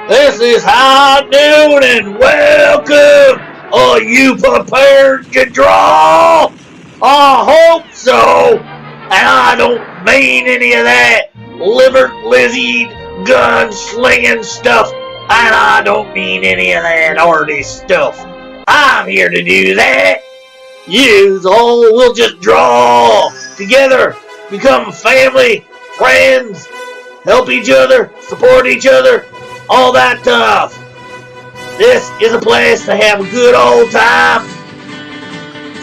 This is High Noon and welcome! Are you prepared to draw? I hope so! And I don't mean any of that liver-lizzied, gun-slinging stuff. And I don't mean any of that artist stuff. I'm here to do that. Yous all will just draw together, become family, friends, help each other, support each other, all that stuff. This is a place to have a good old time,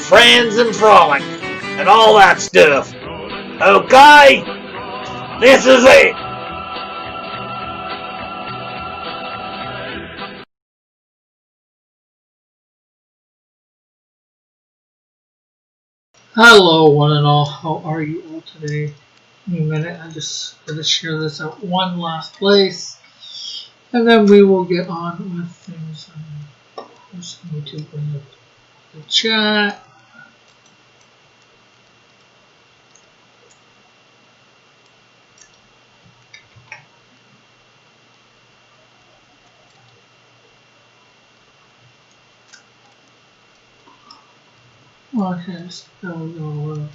friends and frolic, and all that stuff. Okay? This is it. Hello, one and all. How are you all today? In a minute, I just gotta share this at one last place, and then we will get on with things. I'm just going to bring up the chat. Okay, so there we go.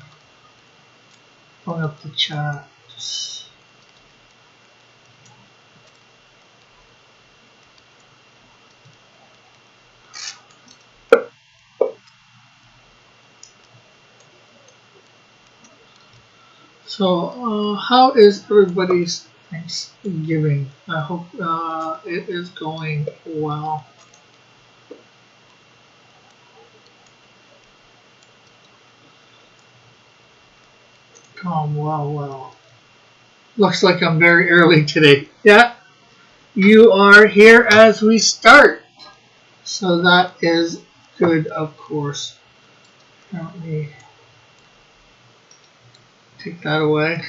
Bring up the chat. So, how is everybody's Thanksgiving? I hope it is going well. Well. Looks like I'm very early today. Yeah, you are here as we start. So that is good, of course. Let me take that away.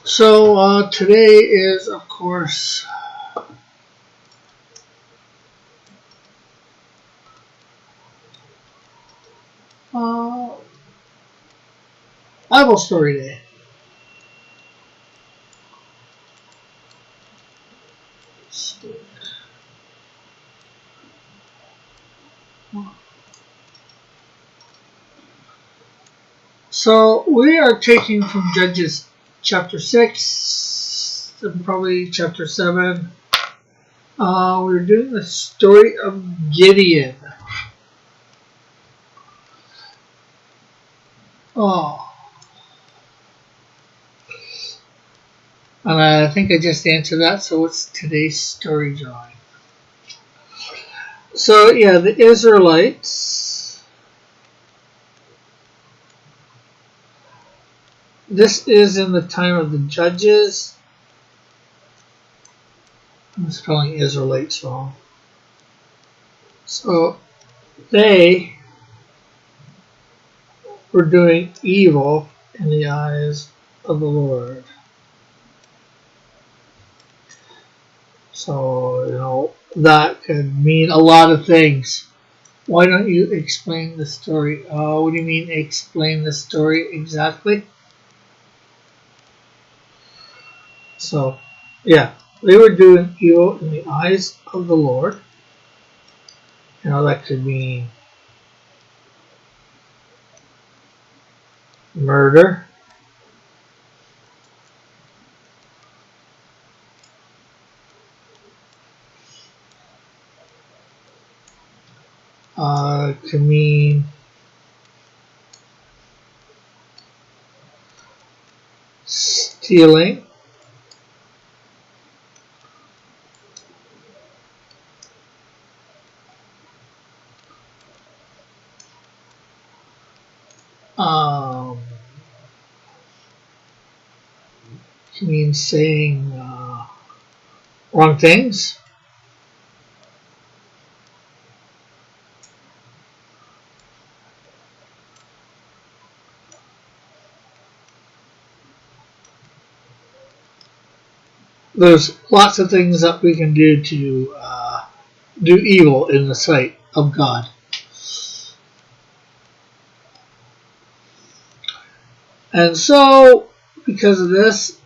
So today is, of course, Bible Story Day. So we are taking from Judges chapter 6 and probably chapter 7. We're doing the story of Gideon. And I think I just answered that, so what's today's story, John? So, yeah, the Israelites. This is in the time of the Judges. I'm spelling Israelites wrong. So, they were doing evil in the eyes of the Lord. So, that could mean a lot of things. Why don't you explain the story? What do you mean explain the story exactly? So, yeah, they were doing evil in the eyes of the Lord. That could mean murder, could mean stealing, could mean saying wrong things, there's lots of things that we can do to do evil in the sight of God. And so, because of this,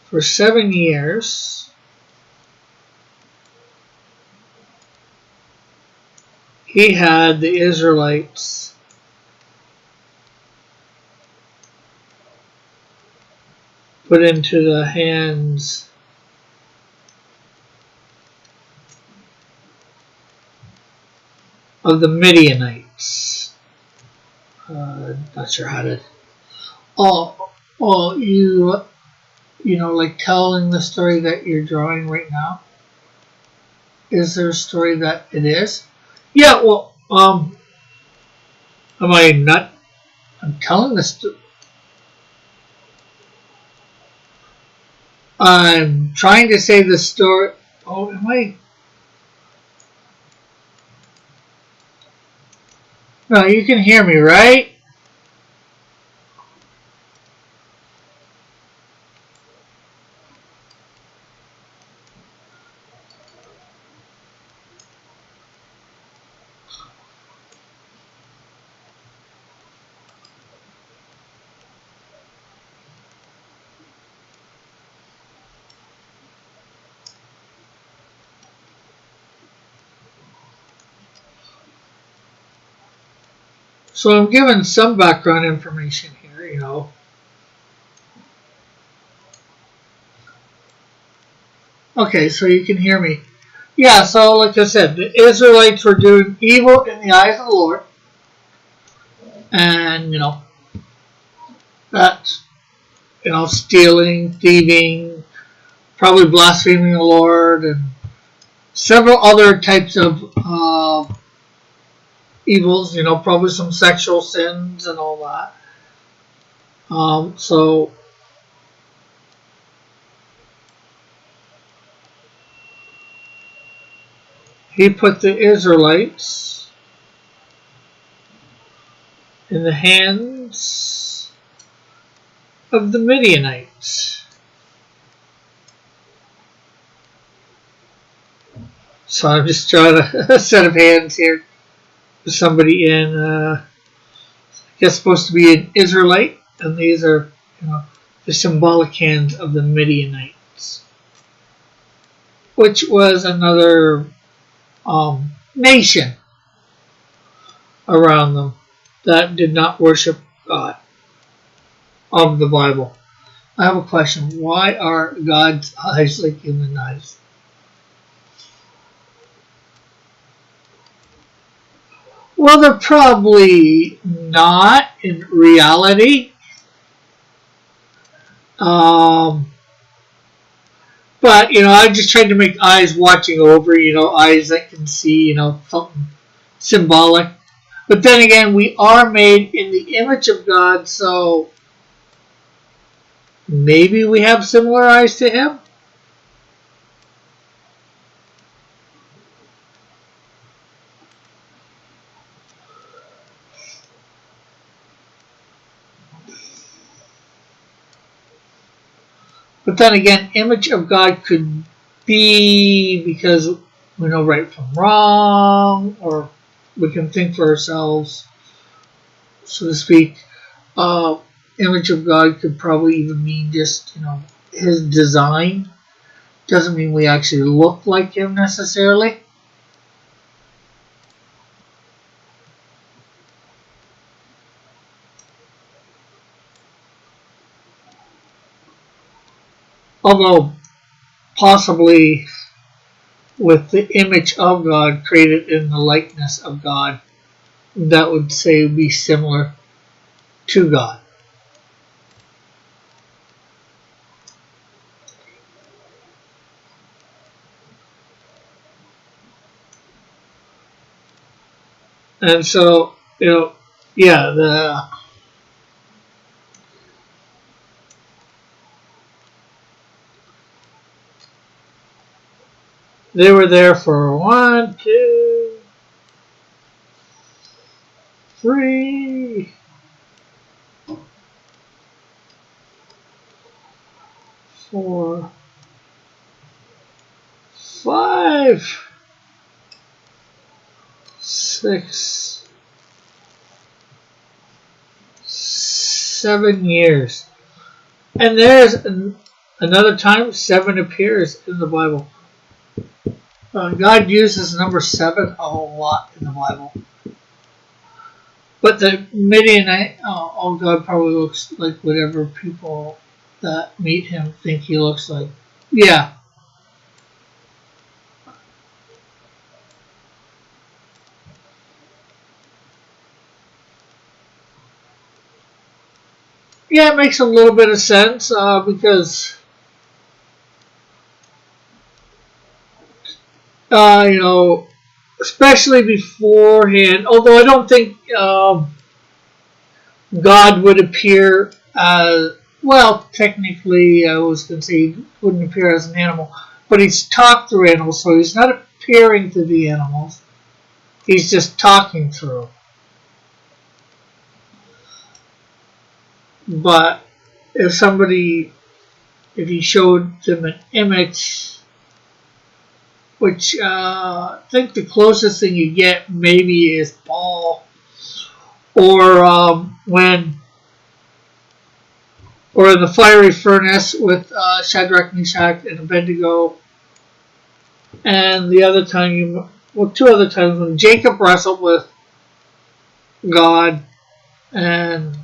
for 7 years, he had the Israelites put into the hands of the Midianites. Not sure how to. You know, like telling the story that you're drawing right now. Is there a story that it is? Yeah. Well, am I not? I'm telling this. I'm trying to say the story. Oh, am I? No, you can hear me, right? So I'm giving some background information here, you know. Okay, so you can hear me. Yeah, so like I said, the Israelites were doing evil in the eyes of the Lord. And, you know, that's, you know, stealing, thieving, probably blaspheming the Lord, and several other types of evils, you know, probably some sexual sins and all that. So he put the Israelites in the hands of the Midianites. So I'm just trying a set of hands here for somebody in, I guess supposed to be an Israelite, and these are, you know, the symbolic hands of the Midianites, which was another nation around them that did not worship God of the Bible. I have a question. Why are God's eyes like human eyes? Well, they're probably not in reality. But, you know, I just tried to make eyes watching over, you know, eyes that can see, you know, something symbolic. But then again, we are made in the image of God, so maybe we have similar eyes to Him. But then again, image of God could be because we know right from wrong, or we can think for ourselves, so to speak. Image of God could probably even mean just, you know, His design. Doesn't mean we actually look like Him necessarily. Although possibly with the image of God created in the likeness of God, that would say be similar to God. And so, you know, yeah, they were there for 1, 2, 3, 4, 5, 6, 7 years. And there's another time 7 appears in the Bible. God uses number 7 a lot in the Bible. But the Midianite, God probably looks like whatever people that meet him think he looks like. Yeah. Yeah, it makes a little bit of sense because, especially beforehand, although I don't think God would appear well, technically, I was going to say he wouldn't appear as an animal, but he's talked through animals, so he's not appearing to the animals. He's just talking through. But if he showed them an image, which I think the closest thing you get maybe is Paul, or or the fiery furnace with Shadrach, Meshach, and Abednego. And the other time, 2 other times when Jacob wrestled with God, and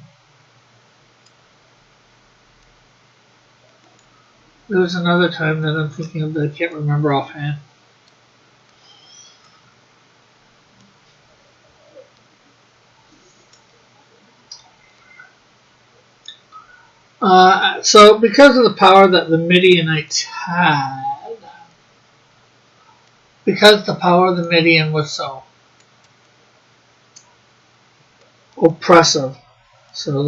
there was another time that I'm thinking of that I can't remember offhand. So because of the power that the Midianites had, because the power of the Midian was so oppressive, so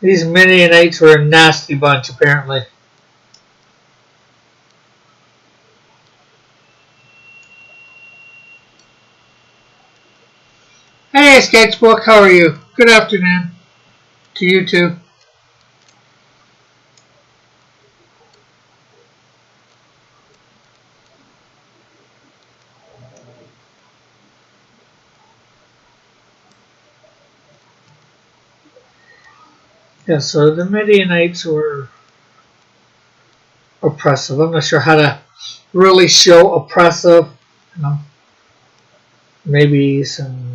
these Midianites were a nasty bunch apparently. Hey Sketchbook, how are you? Good afternoon to you too. Yeah, so the Midianites were oppressive. I'm not sure how to really show oppressive. Maybe some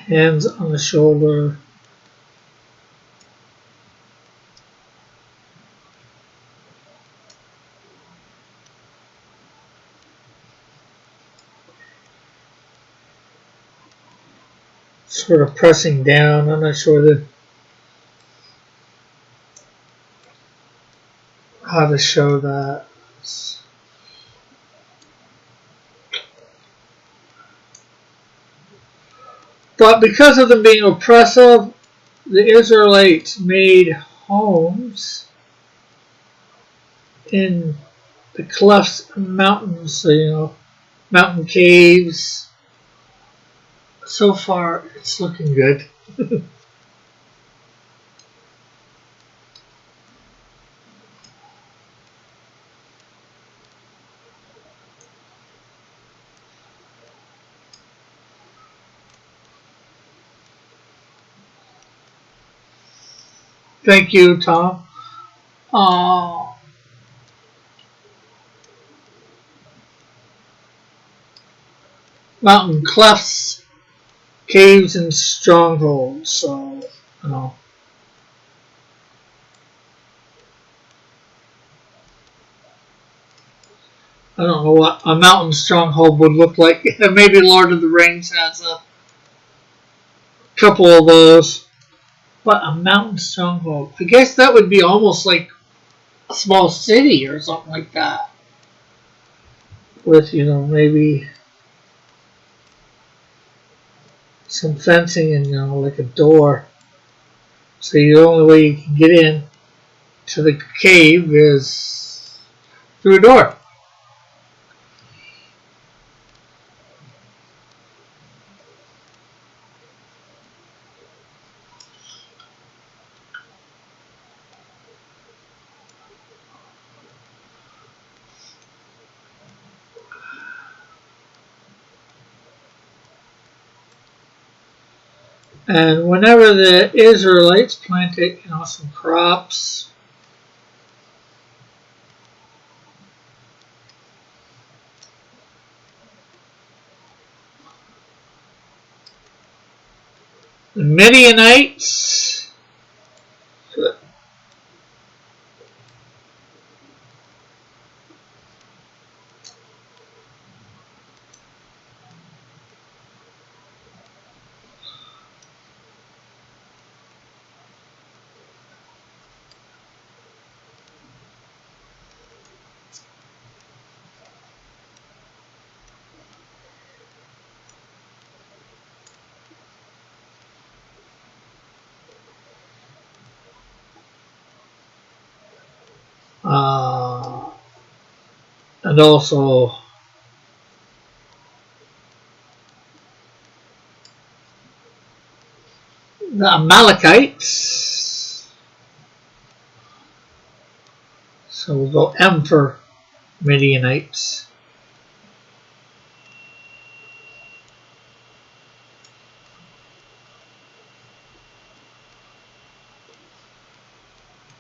hands on the shoulder. Sort of pressing down. I'm not sure how to show that. But because of them being oppressive, the Israelites made homes in the clefts of mountains, so, mountain caves. So far, it's looking good. Thank you, Tom. Mountain clefts, caves, and strongholds. So, I don't know what a mountain stronghold would look like. Maybe Lord of the Rings has a couple of those. But a mountain stronghold. I guess that would be almost like a small city or something like that. With, maybe some fencing and, like a door. So the only way you can get in to the cave is through a door. And whenever the Israelites planted, some crops, the Midianites and also the Amalekites. So we'll go M for Midianites.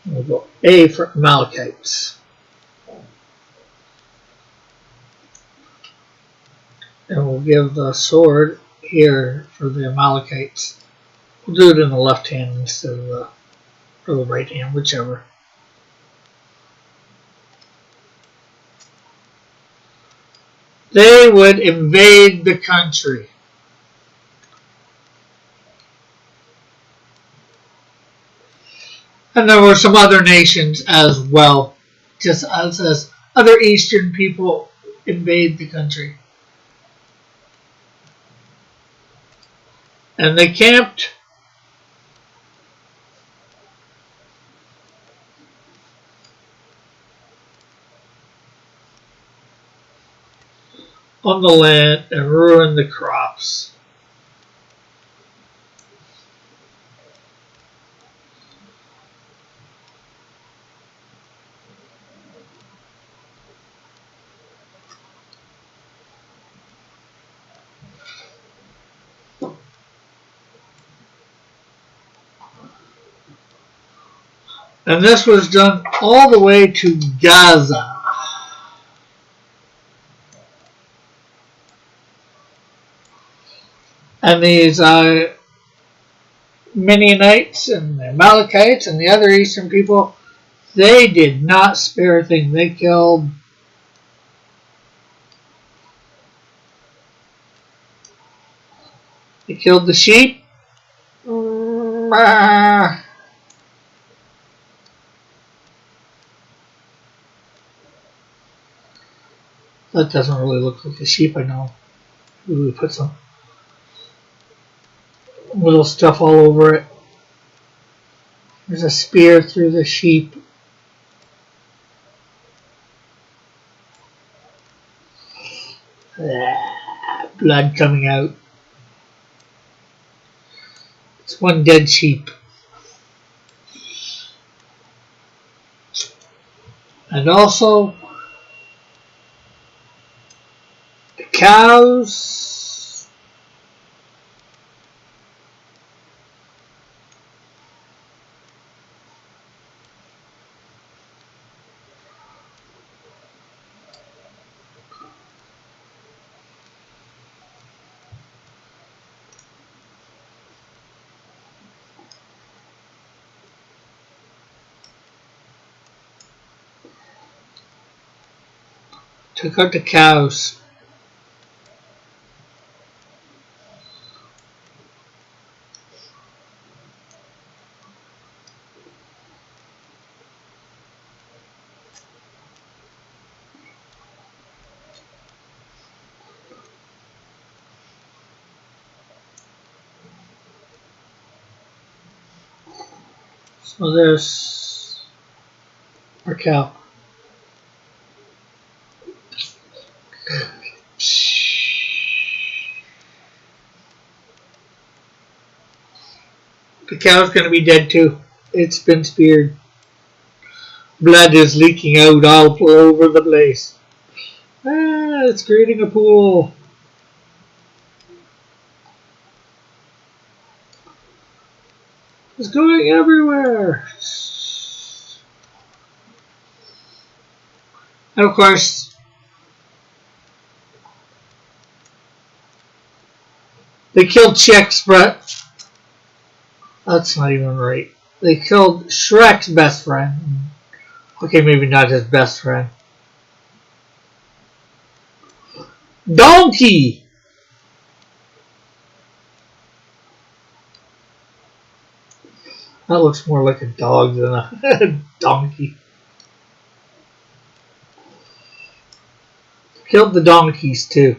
We'll go A for Amalekites. And we'll give the sword here for the Amalekites. We'll do it in the left hand instead of the right hand, whichever. They would invade the country. And there were some other nations as well, just as other Eastern people invade the country. And they camped on the land and ruined the crops. And this was done all the way to Gaza. And these Midianites and the Amalekites and the other Eastern people, they did not spare a thing. They killed the sheep. That doesn't really look like a sheep, I know. We put some little stuff all over it. There's a spear through the sheep. Blood coming out. It's one dead sheep. And also the cows. Took out the cows. So there's our cow. The cow's going to be dead too. It's been speared. Blood is leaking out all over the place. It's creating a pool. It's going everywhere. And of course, they killed Shrek's friend. That's not even right. They killed Shrek's best friend. Okay, maybe not his best friend. Donkey! That looks more like a dog than a donkey. Killed the donkeys too.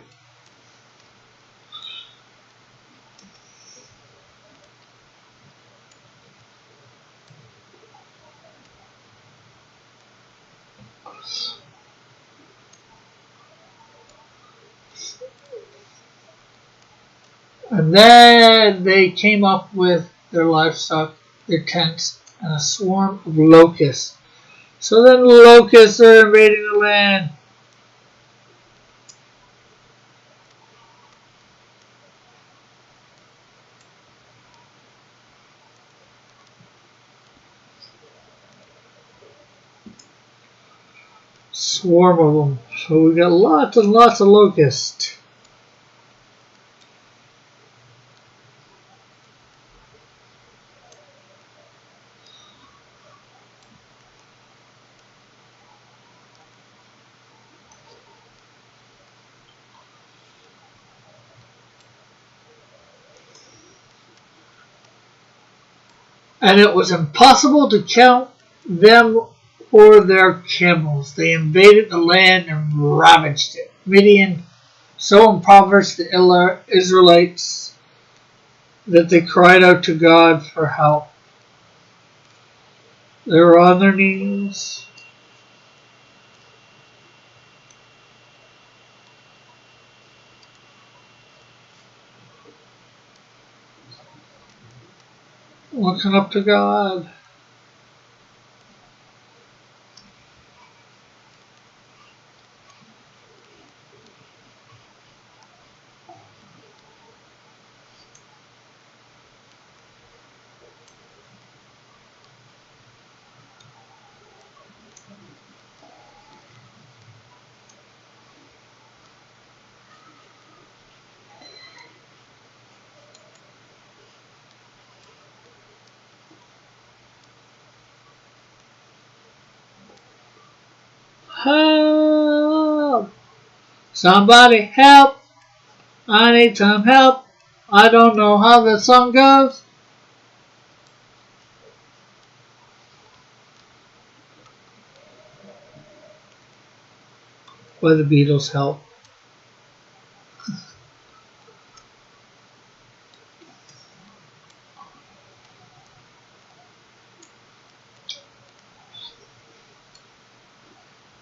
And then they came up with their livestock, their tents, and a swarm of locusts. So then the locusts are invading the land. Swarm of them. So we got lots and lots of locusts. And it was impossible to count them or their camels. They invaded the land and ravaged it. Midian so impoverished the Israelites that they cried out to God for help. They were on their knees. Looking up to God. Help! Somebody help! I need some help. I don't know how the song goes. By the Beatles' help.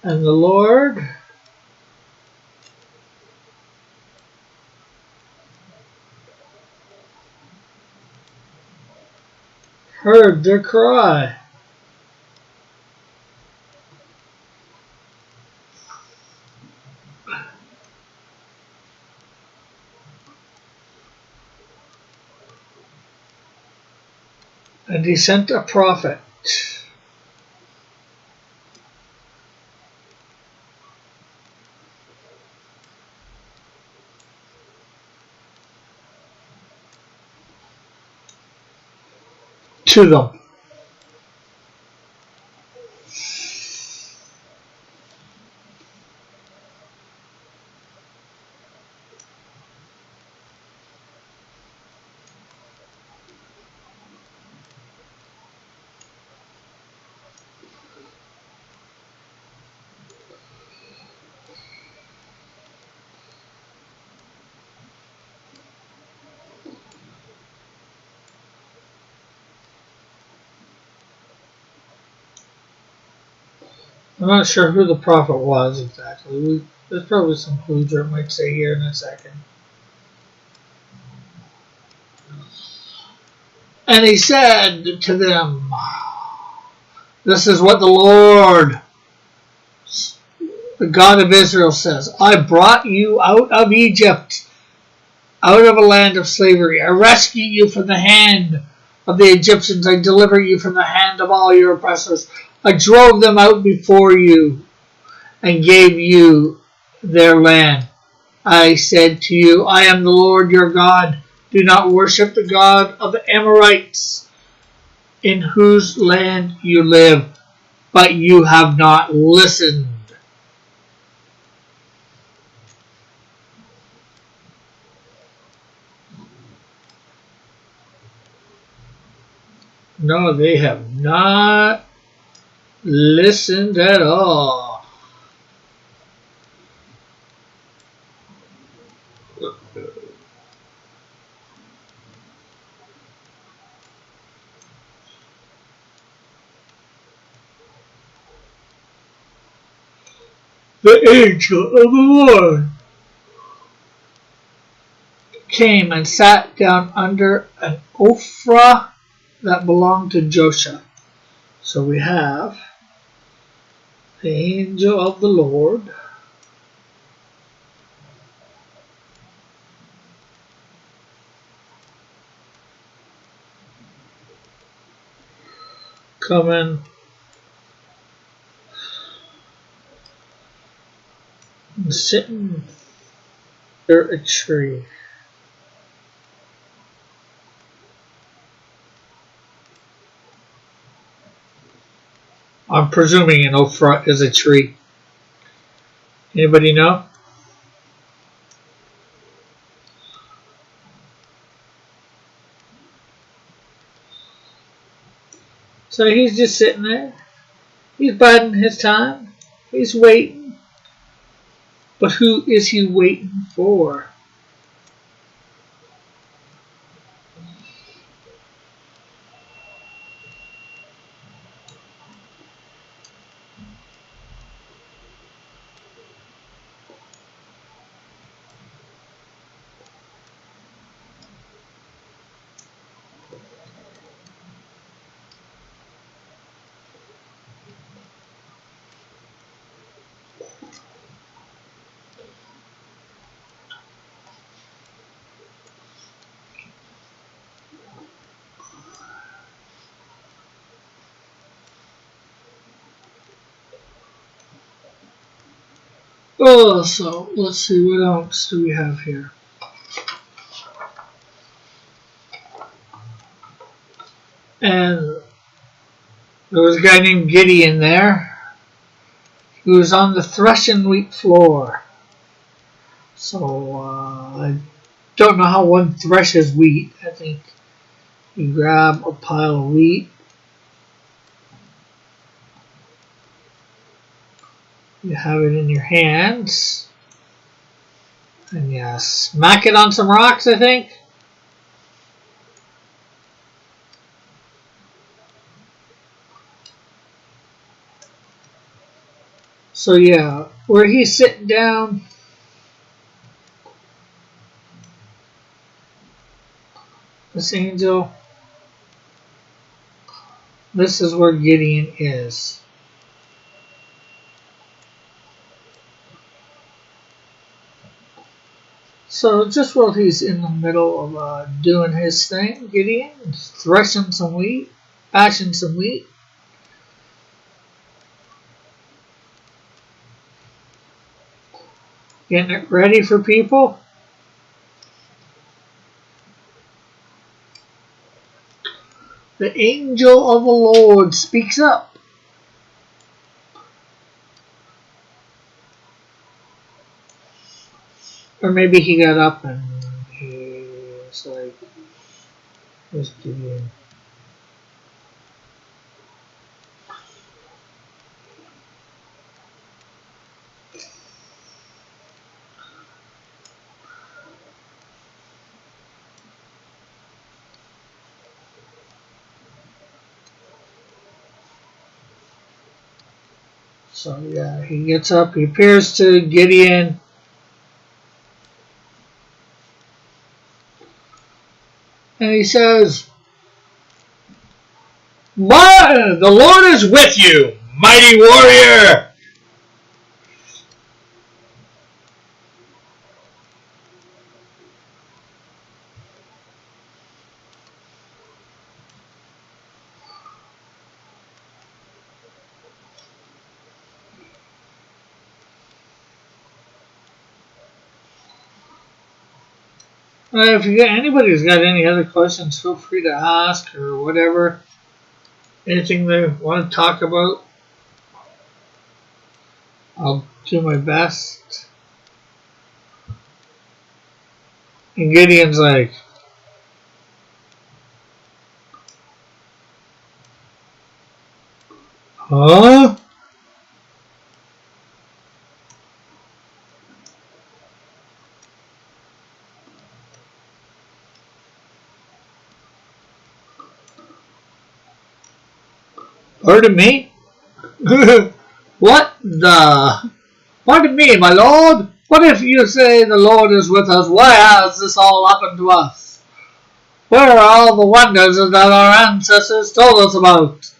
And the Lord heard their cry. And he sent a prophet to them. I'm not sure who the prophet was exactly. There's probably some clues I might say here in a second. And he said to them, "This is what the Lord, the God of Israel, says. I brought you out of Egypt, out of a land of slavery. I rescued you from the hand of the Egyptians. I delivered you from the hand of all your oppressors. I drove them out before you and gave you their land. I said to you, I am the Lord your God. Do not worship the God of the Amorites, in whose land you live. But you have not listened. No, they have not listened at all. The angel of the Lord came and sat down under an ophrah that belonged to Joshua. So we have the angel of the Lord coming and sitting under a tree. I'm presuming an ophrah is a tree. Anybody know? So he's just sitting there. He's biding his time. He's waiting. But who is he waiting for? Oh, so let's see, what else do we have here? And there was a guy named Gideon there. He was on the threshing wheat floor. So I don't know how one threshes wheat. I think you grab a pile of wheat. You have it in your hands. And you smack it on some rocks, I think. So yeah, where he's sitting down, this angel, this is where Gideon is. So just while he's in the middle of doing his thing, Gideon, threshing some wheat, bashing some wheat, getting it ready for people. The angel of the Lord speaks up. Or maybe he got up and he was like, where's Gideon? So yeah, he gets up, he appears to Gideon. And he says, the Lord is with you, mighty warrior. If anybody's got any other questions, feel free to ask or whatever. Anything they want to talk about, I'll do my best. And Gideon's like, huh? Pardon me? What the? Pardon me, my lord? What if you say the Lord is with us? Why has this all happened to us? Where are all the wonders that our ancestors told us about?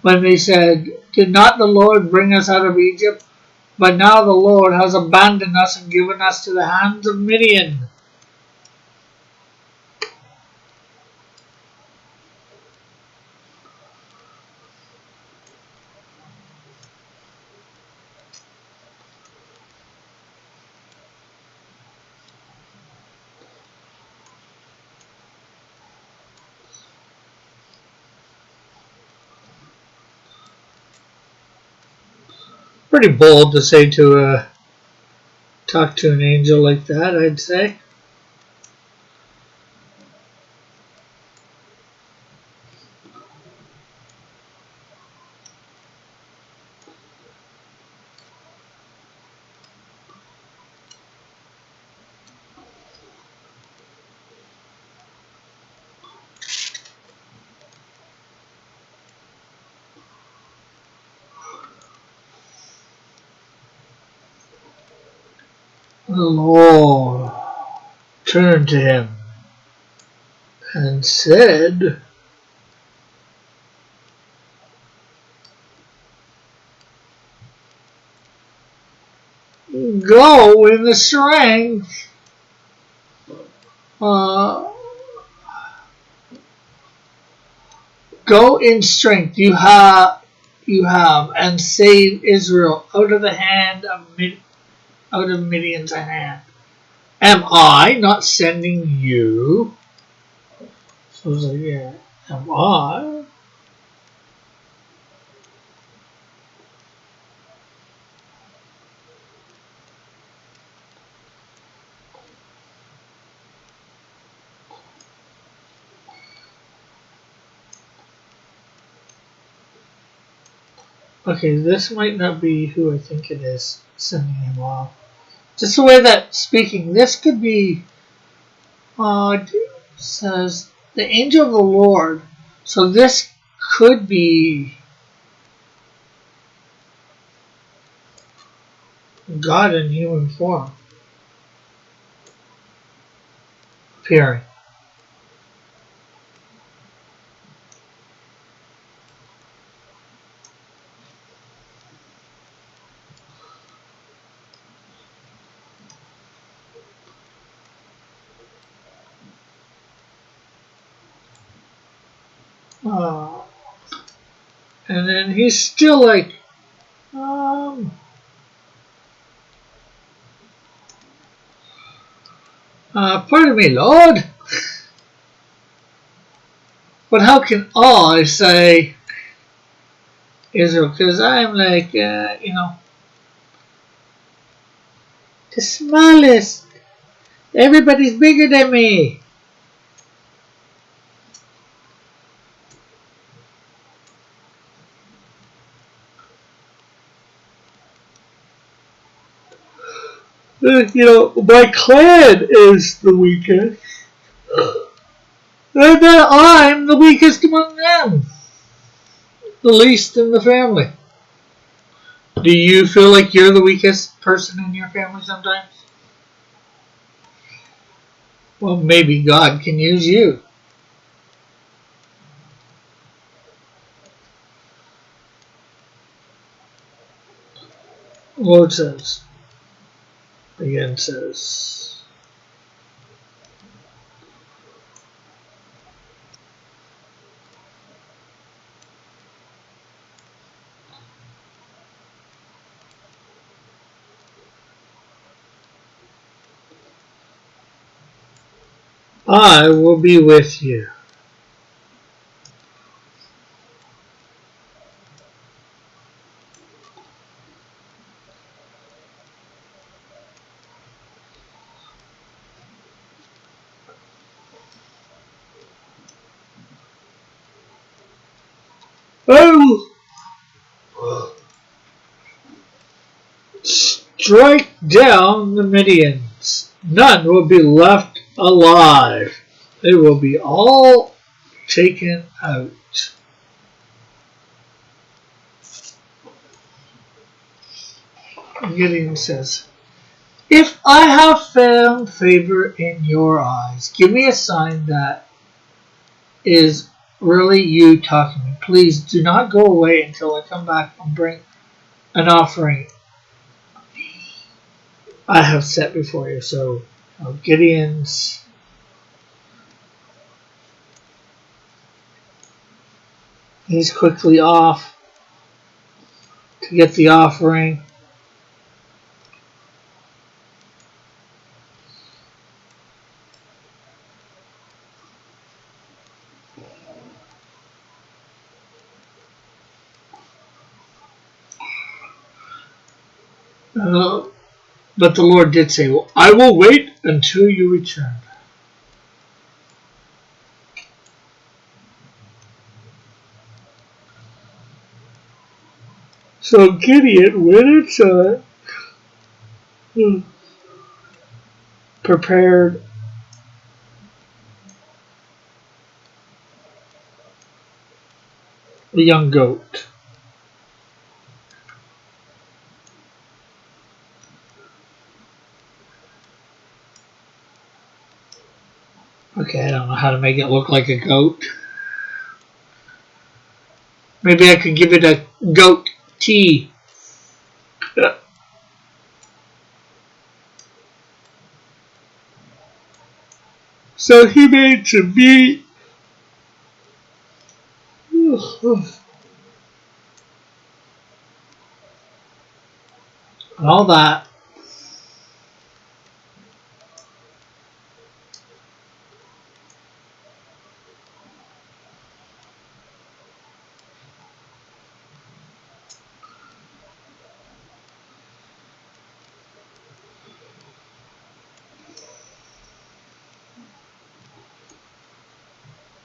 When they said, did not the Lord bring us out of Egypt? But now the Lord has abandoned us and given us to the hands of Midian. Pretty bold to say talk to an angel like that, I'd say. The Lord turned to him and said, go in the strength, go in strength you have, and save Israel out of the hand of Midian's hand. Am I not sending you? So I was like, yeah, am I? Okay, this might not be who I think it is sending him off. Just the way that speaking, this could be, says the angel of the Lord. So this could be God in human form appearing. Uh, and then he's still like, pardon me, Lord, but how can I say Israel? Because I'm like, the smallest. Everybody's bigger than me. My clan is the weakest. And then I'm the weakest among them. The least in the family. Do you feel like you're the weakest person in your family sometimes? Well, maybe God can use you. Lord says, again says, I will be with you. Oh! Strike down the Midians. None will be left alive. They will be all taken out. Gideon says, if I have found favor in your eyes, give me a sign that is really you talking to me. Please do not go away until I come back and bring an offering I have set before you. So Gideon's he's quickly off to get the offering. But the Lord did say, well, I will wait until you return. So Gideon went inside, prepared the young goat. Okay, I don't know how to make it look like a goat. Maybe I could give it a goat tea. So he made some meat. And all that.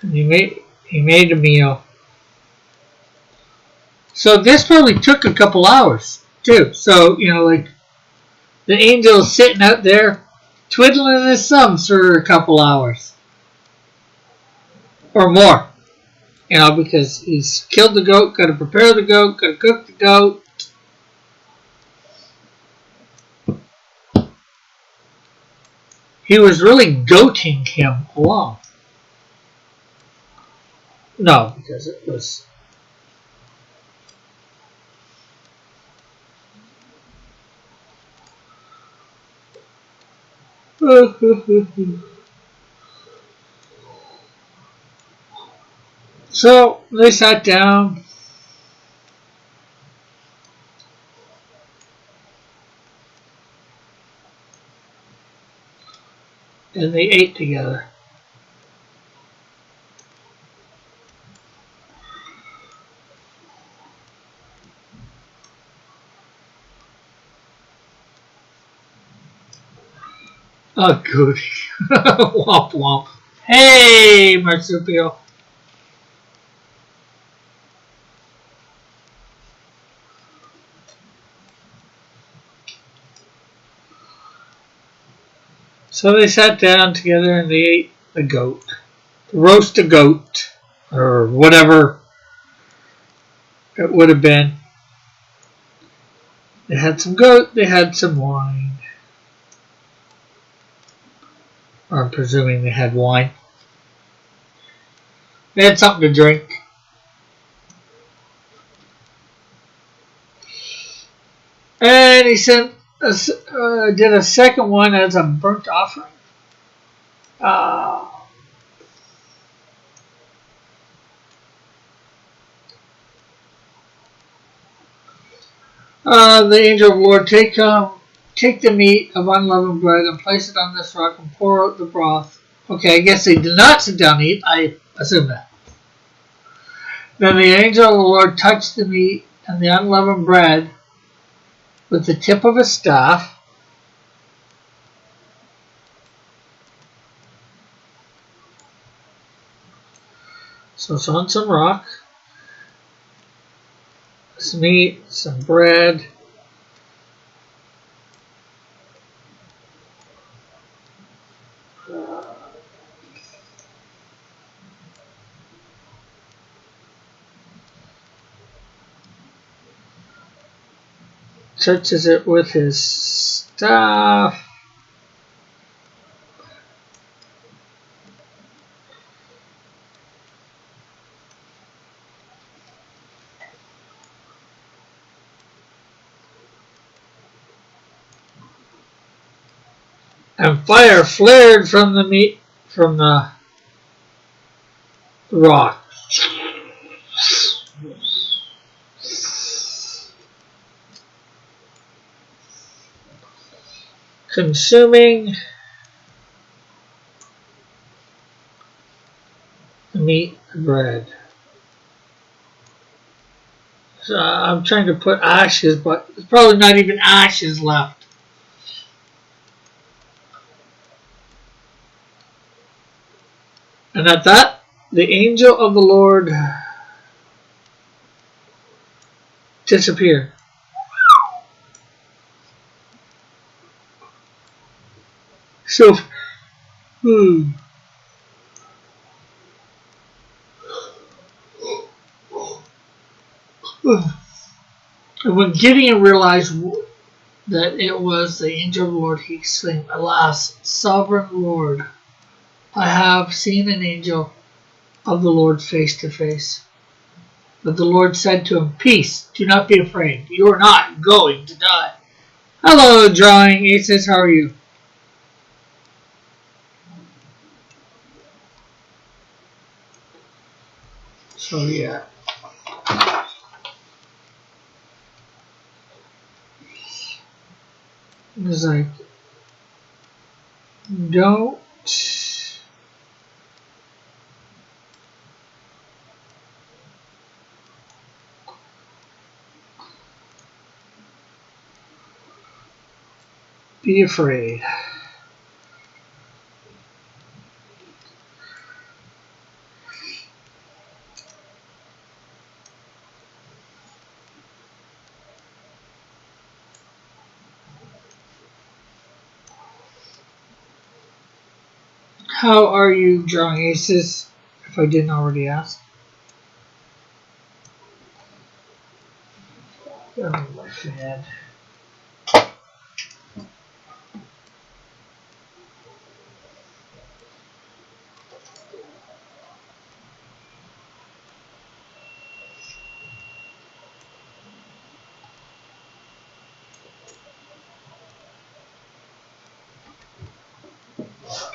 And he made a meal. So this probably took a couple hours too. So, like the angel's sitting out there twiddling his thumbs for a couple hours. Or more. Because he's killed the goat, gotta prepare the goat, gotta cook the goat. He was really goating him along. No, because it was... So they sat down. And they ate together. Oh, goody. Womp womp. Hey, marsupial. So they sat down together and they ate the goat. Roast a goat. Or whatever it would have been. They had some goat, they had some wine. Or I'm presuming they had wine. They had something to drink. And he did a second one as a burnt offering. The angel of the Lord, take the meat of unleavened bread and place it on this rock and pour out the broth Okay, I guess they did not sit down and eat. I assume that. Then the angel of the Lord touched the meat and the unleavened bread with the tip of his staff. So it's on some rock. Some meat, some bread. Touches it with his staff. And fire flared from the meat, from the rock. Consuming the meat and bread. So I'm trying to put ashes, but there's probably not even ashes left. And at that, the angel of the Lord disappeared. So, and when Gideon realized that it was the angel of the Lord, he exclaimed, "Alas, sovereign Lord, I have seen an angel of the Lord face to face." But the Lord said to him, "Peace, do not be afraid. You are not going to die." Hello, Drawing Aces, how are you? So, yeah. It's like, don't be afraid. How are you, Drawing Aces, if I didn't already ask? Oh, my fan.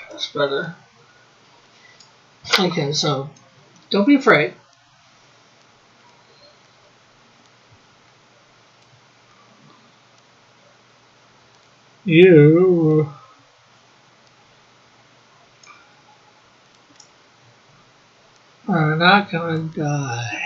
That's better. Okay, so don't be afraid. You are not gonna die.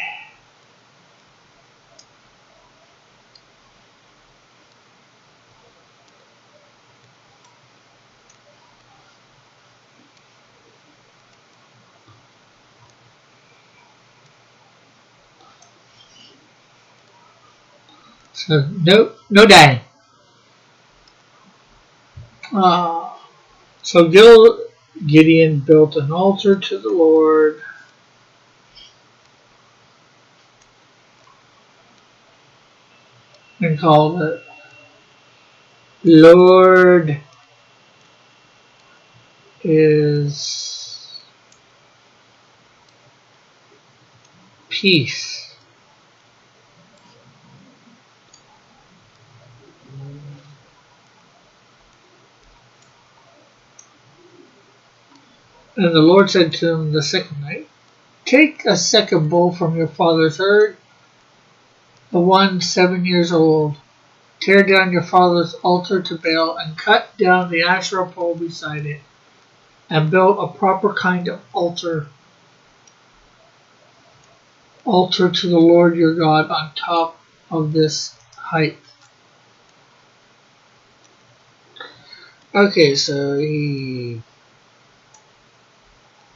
So no dying. So Gideon built an altar to the Lord and called it Lord is peace. And the Lord said to him the second night, "Take a second bull from your father's herd, the one 7 years old. Tear down your father's altar to Baal and cut down the Asherah pole beside it. and built a proper kind of altar to the Lord your God on top of this height. Okay, so he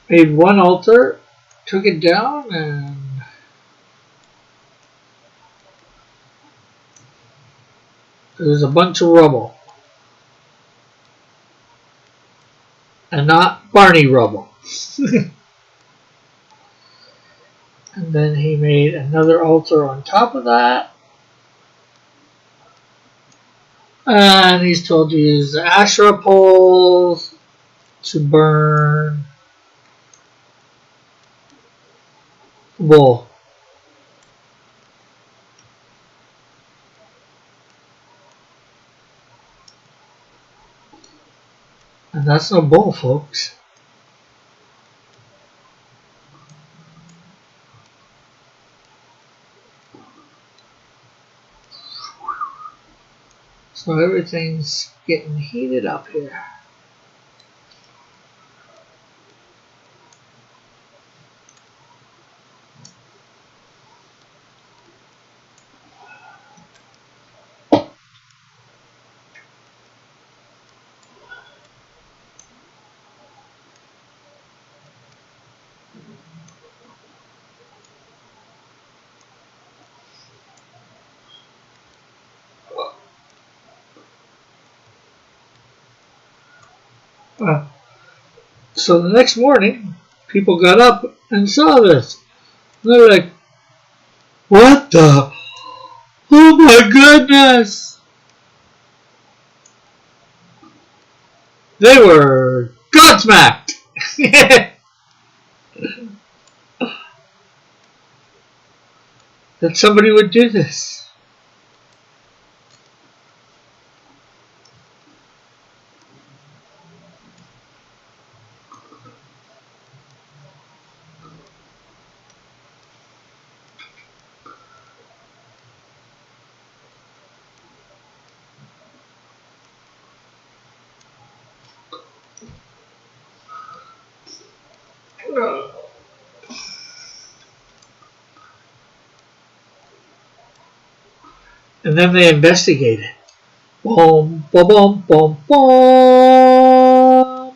made one altar, took it down, and there was a bunch of rubble. And not Barney rubble. And then he made another altar on top of that. And he's told to use the Asherah poles to burn the bull. And that's no bull, folks. So everything's getting heated up here. So the next morning, people got up and saw this. They're like, what the? Oh my goodness! They were godsmacked! That somebody would do this. And then they investigated. Boom, boom, boom, boom, boom.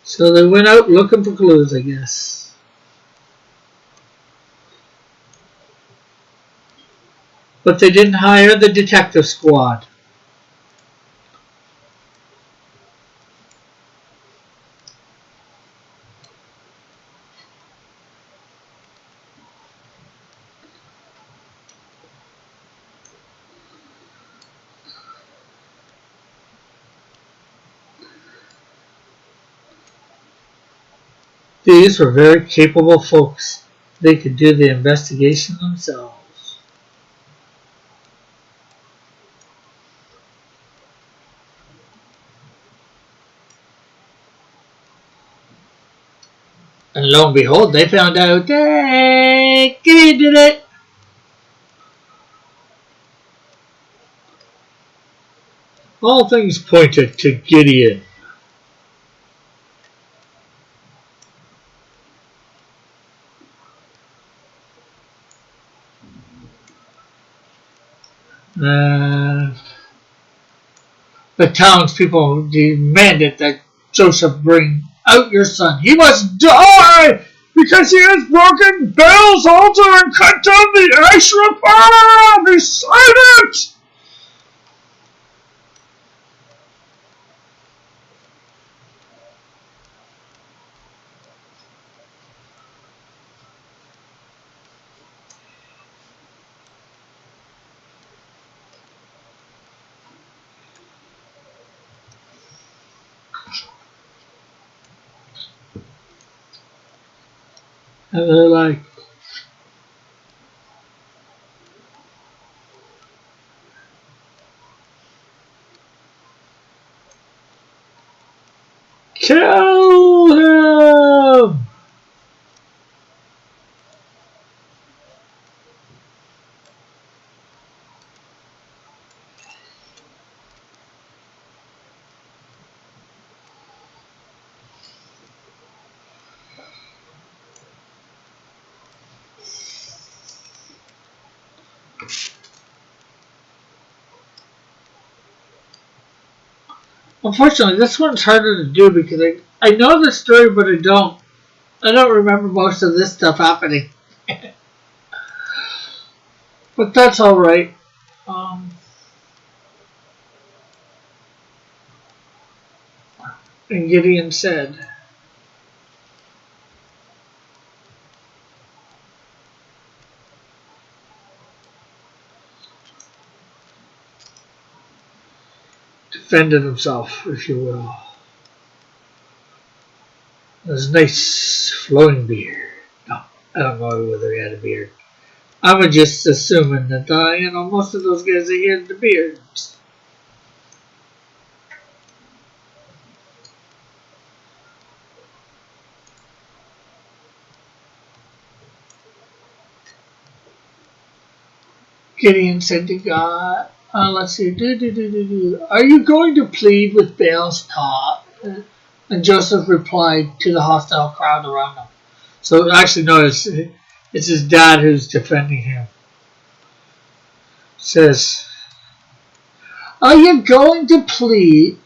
So they went out looking for clues, I guess. But they didn't hire the detective squad. These were very capable folks. They could do the investigation themselves. And lo and behold, they found out, hey, Gideon did it. All things pointed to Gideon. The townspeople demanded that Joseph bring out your son. He must die because he has broken Baal's altar and cut down the Asherah pole beside it. And they're like, kill him! Unfortunately, this one's harder to do because I know the story, but I don't. I don't remember most of this stuff happening. But that's alright. And Gideon said, defended himself, if you will. His nice flowing beard. No, I don't know whether he had a beard. I'm just assuming that, most of those guys, they had the beards. Gideon said to God, let's see, are you going to plead with Baal's cause? And Joseph replied to the hostile crowd around him. So actually, no, it's his dad who's defending him. Says, are you going to plead?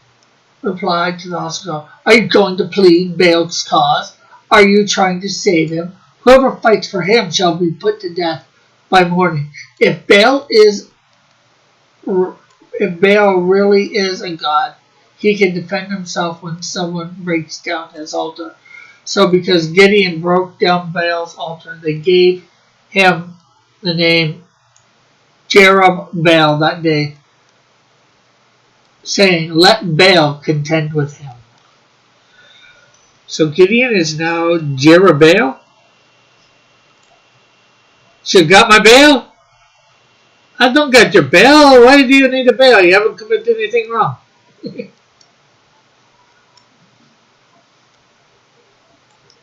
Replied to the hostile. Are you going to plead Baal's cause? Are you trying to save him? Whoever fights for him shall be put to death by morning. If Baal really is a god, he can defend himself when someone breaks down his altar. So because Gideon broke down Baal's altar, they gave him the name Jerubbaal that day, saying, let Baal contend with him. So Gideon is now Jerubbaal? So you got my Baal? I don't got your Baal. Why do you need a Baal? You haven't committed anything wrong.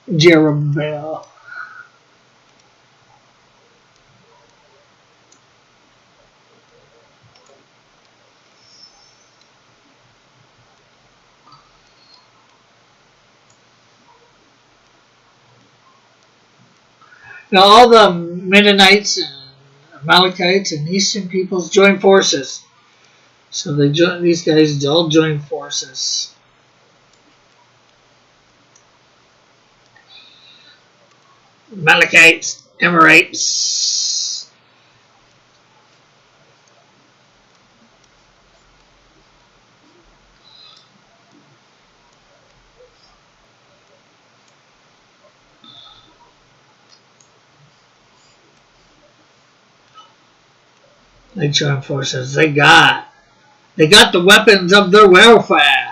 Jerubbaal. Now all the Mennonites and Amalekites and Eastern peoples joined forces. So these guys all joined forces. Amalekites, Amorites. They joined forces. They got the weapons of their warfare.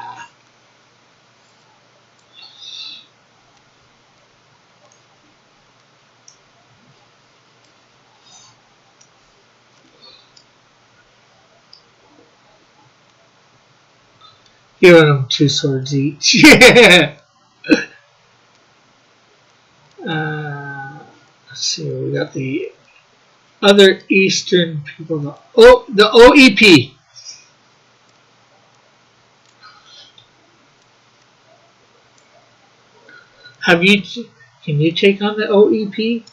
Giving them 2 swords each. Yeah. Let's see. We got the other Eastern people. The OEP. Can you take on the OEP?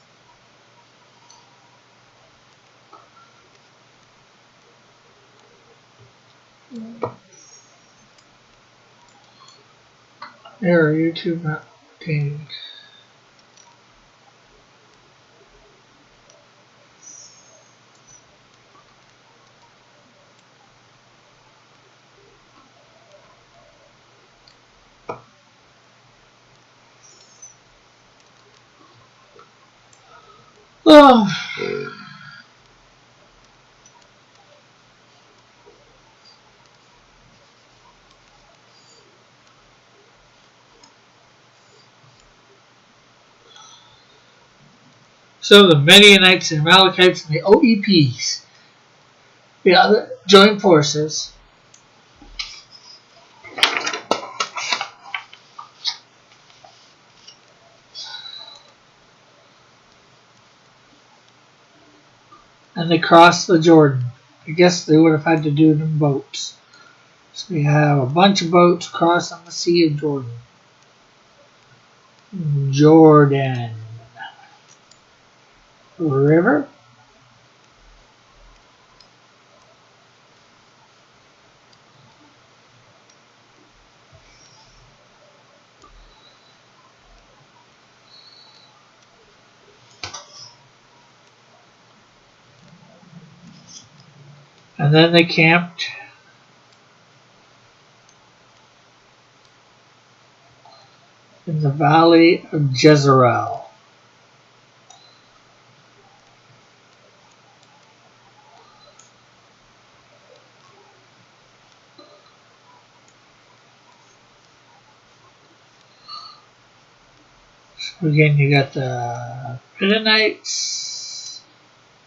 Error, YouTube not obtained. Oh. So the Midianites and Amalekites and the OEPs, the other joined forces. And they crossed the Jordan. I guess they would have had to do it in boats. So we have a bunch of boats crossing the Sea of Jordan. Jordan River. And then they camped in the valley of Jezreel. So again, you got the Midianites,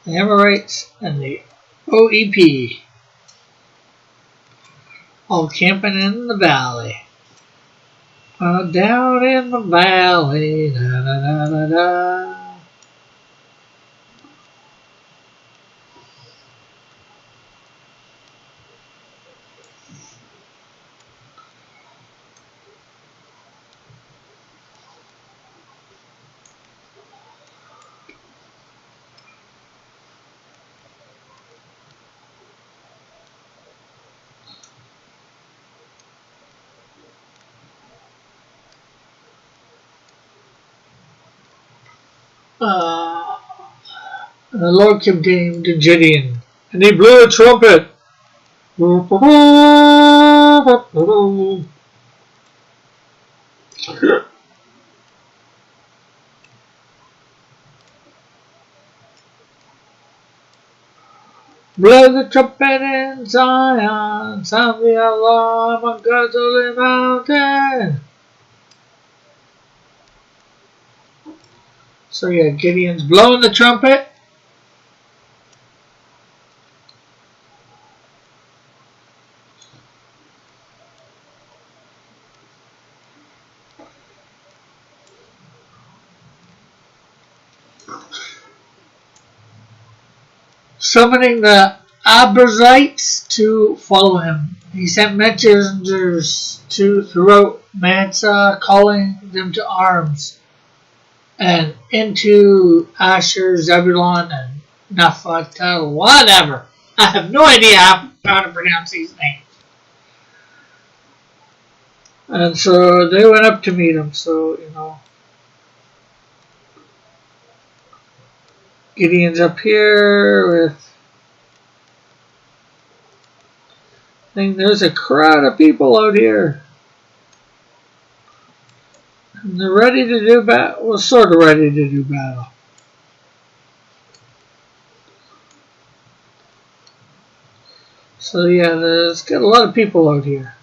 the Amorites, and the OEP all camping in the valley. Down in the valley, da da da da da. And the Lord came to Gideon, and he blew a trumpet. Blow the trumpet in Zion, sound the alarm on God's holy mountain. So yeah, Gideon's blowing the trumpet. Summoning the Abrazites to follow him. He sent messengers throughout Manasseh, calling them to arms, and into Asher, Zebulun, and Naphtali, whatever. I have no idea how to pronounce these names. And so they went up to meet him. So, Gideon's up here with... I think there's a crowd of people out here. And they're ready to do battle. Well, sort of ready to do battle. So yeah, there's got a lot of people out here.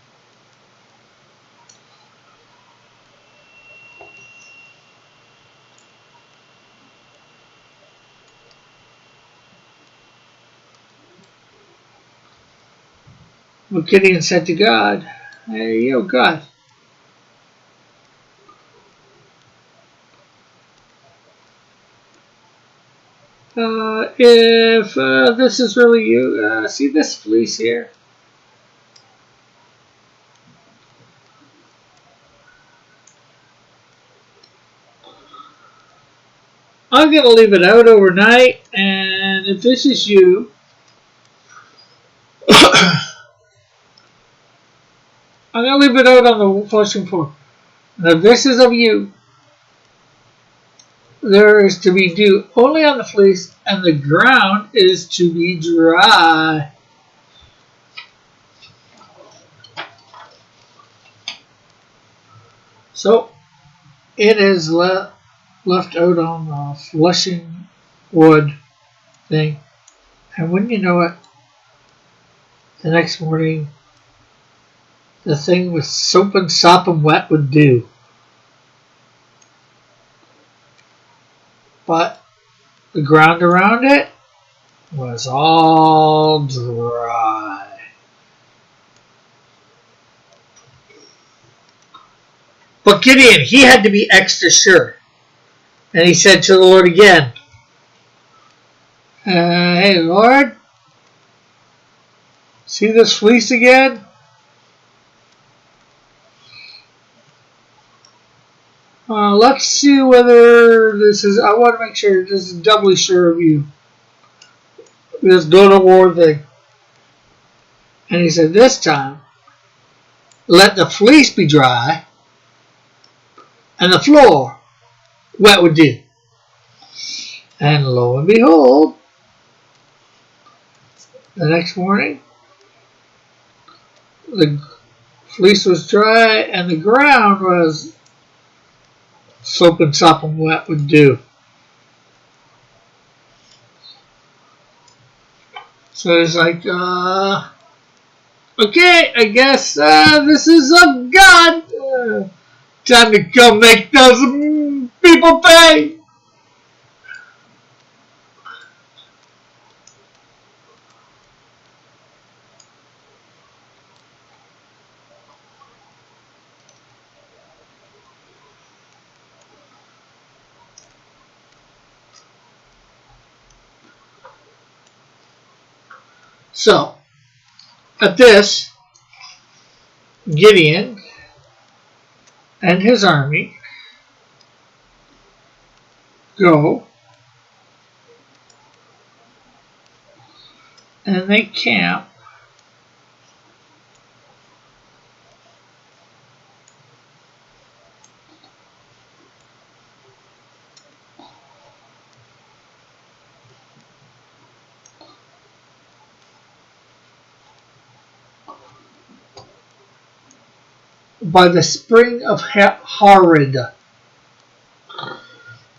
But Gideon said to God, "Hey, yo, God, if this is really you, see this fleece here? I'm going to leave it out overnight, and if this is you, I'm going to leave it out on the flushing floor. And if this is of you, there is to be dew only on the fleece, and the ground is to be dry." So it is left out on the flushing wood thing, and wouldn't you know it, the next morning the thing was soap and sop and wet with dew. But the ground around it was all dry. But Gideon, he had to be extra sure. And he said to the Lord again, "Hey, Lord, see this fleece again? Let's see whether this is, I want to make sure this is doubly sure of you. This don't war thing." And he said, "This time, let the fleece be dry and the floor wet with dew." And lo and behold, The next morning, the fleece was dry and the ground was sopping wet with dew. So it's like, okay, I guess this is of God. Time to come make those people pay. So, at this, Gideon and his army go and they camp by the spring of Harod.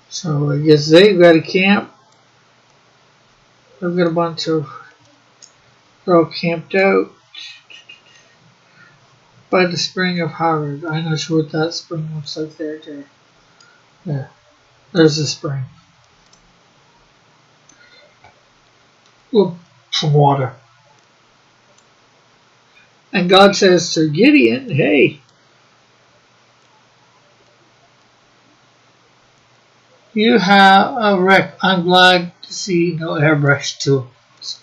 So I guess they've got a camp. They've got a bunch of, they're all camped out by the spring of Harod. I'm not sure what that spring looks like there. Yeah, there's the spring. Well, some water. And God says to Gideon, hey, you have a wreck. I'm glad to see no airbrush tools.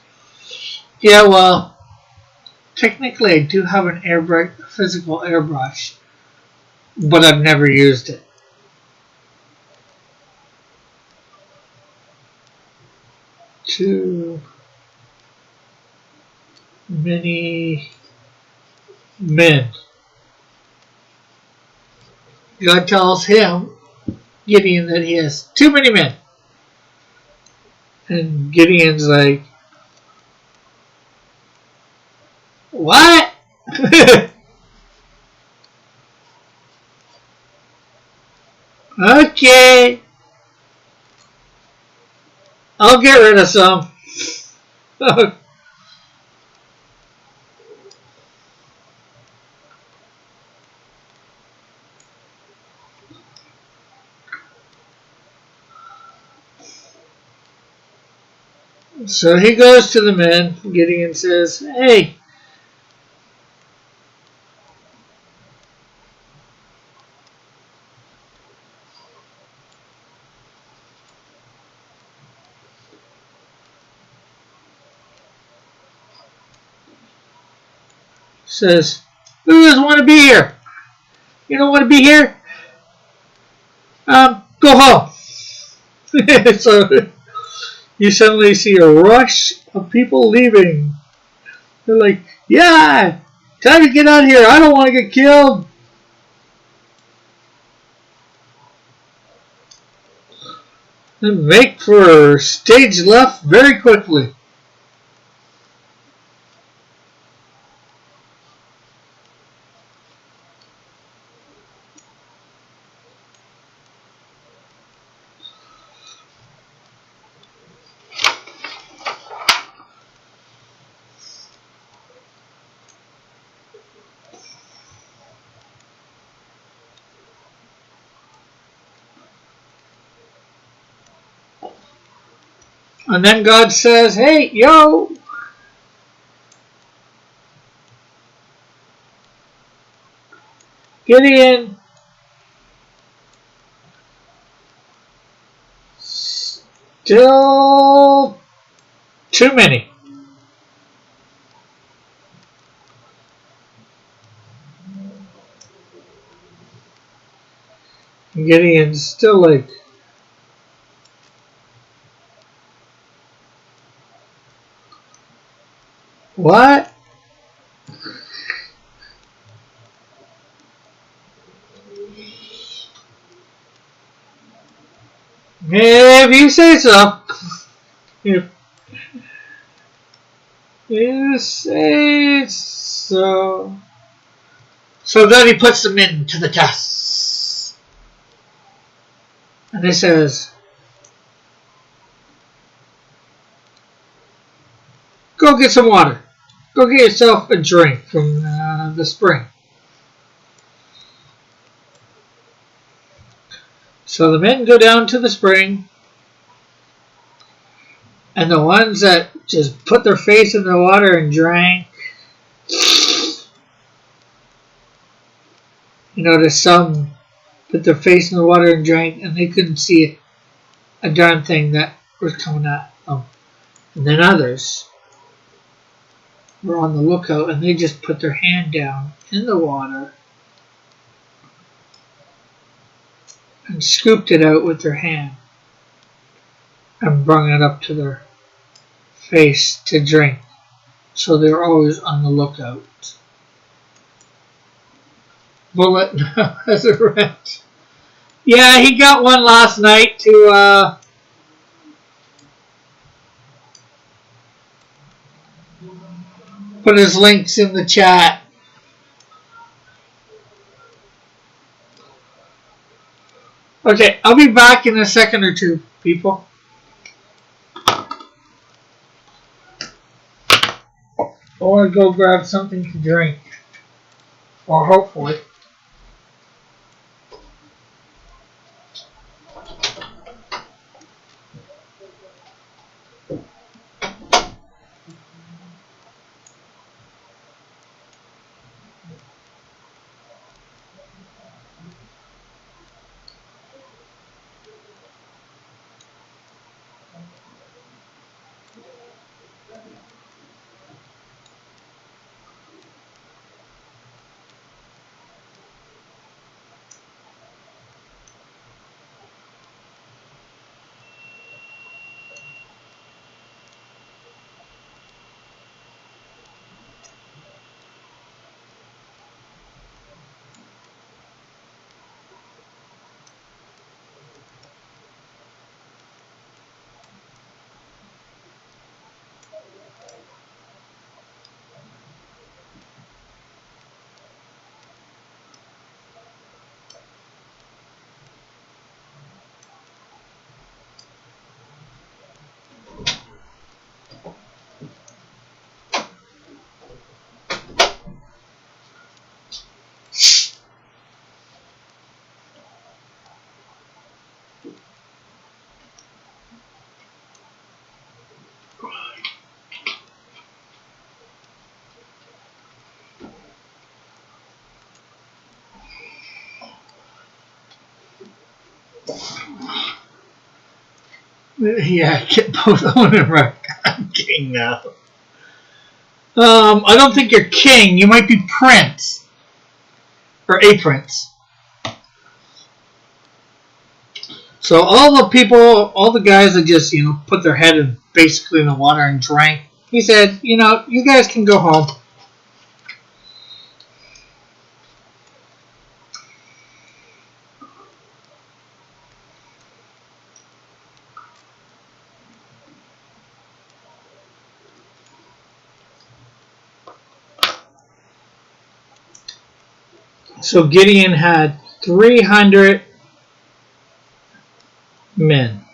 Yeah, well, technically I do have an airbrush, physical airbrush, but I've never used it. Too many men. God tells him, Gideon, that he has too many men. And Gideon's like, what? Okay. I'll get rid of some. So he goes to the men. Gideon says, hey, says, who doesn't want to be here? You don't want to be here? Go home. So you suddenly see a rush of people leaving. They're like, yeah, time to get out of here. I don't want to get killed. And make for stage left very quickly. And then God says, hey, yo, Gideon, still too many. And Gideon's still like, what? If you say so. You say so. So then he puts them into the test. And he says, go get some water. Go get yourself a drink from the spring. So the men go down to the spring. And the ones that just put their face in the water and drank, there's some put their face in the water and drank, and they couldn't see a darn thing that was coming at them. And then others were on the lookout, and they just put their hand down in the water and scooped it out with their hand and brought it up to their face to drink. So they're always on the lookout. Bullet has a wrench. Yeah, he got one last night to put his links in the chat. Okay, I'll be back in a second or two, people. I want to go grab something to drink. Or hopefully. Yeah, get both on and right. I'm king now. I don't think you're king. You might be prince. Or a prince. So all the people, all the guys that just, put their head in basically in the water and drank, he said, you guys can go home. So Gideon had 300 men.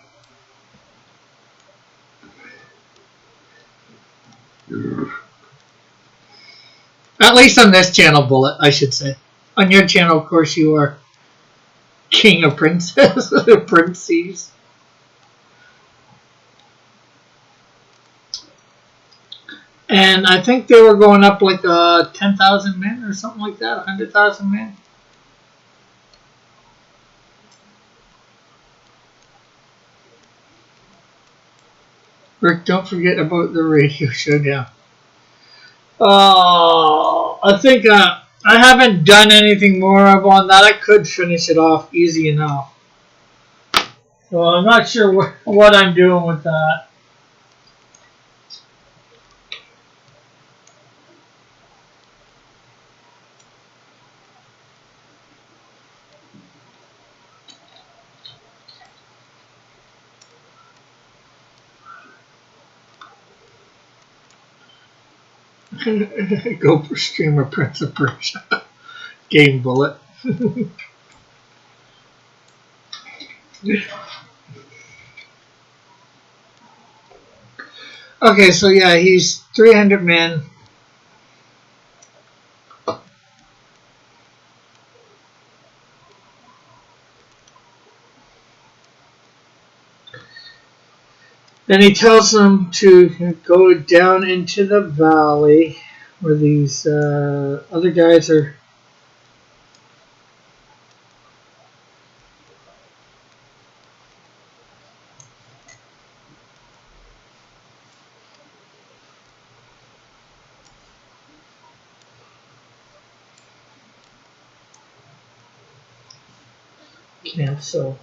At least on this channel, Bullet, I should say. On your channel, of course, you are king of princes, princes. And I think they were going up like 10,000 men or something like that, 100,000 men. Rick, don't forget about the radio showdown. I think I haven't done anything more of on that. I could finish it off easy enough. So I'm not sure what I'm doing with that. GoPro streamer Prince of Persia. Game bullet. Okay, so yeah, he's 300 men. Then he tells them to go down into the valley where these other guys are. So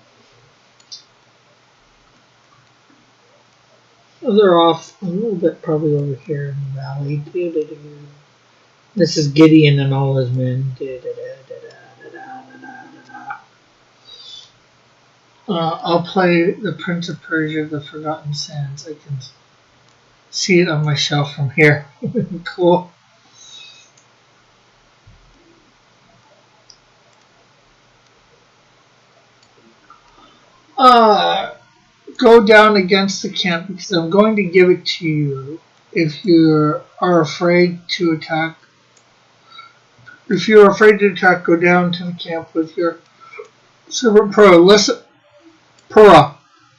they're off a little bit, probably over here in the valley. This is Gideon and all his men. I'll play the Prince of Persia: The Forgotten Sands. I can see it on my shelf from here. Cool. Go down against the camp because I'm going to give it to you. If you are afraid to attack, go down to the camp with your servant Purah.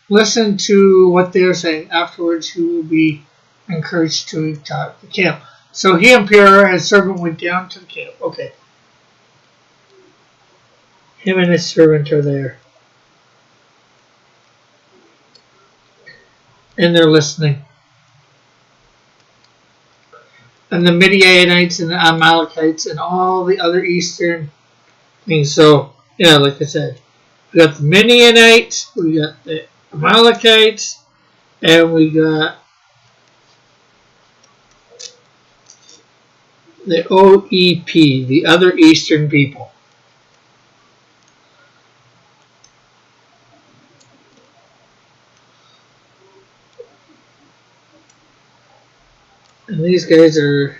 Listen to what they are saying. Afterwards, you will be encouraged to attack the camp. So he and Purah, his servant, went down to the camp. Okay. Him and his servant are there. And they're listening. And the Midianites and the Amalekites and all the other eastern things. So, yeah, like I said, we got the Midianites, we got the Amalekites, and we got the OEP, the other eastern people. And these guys are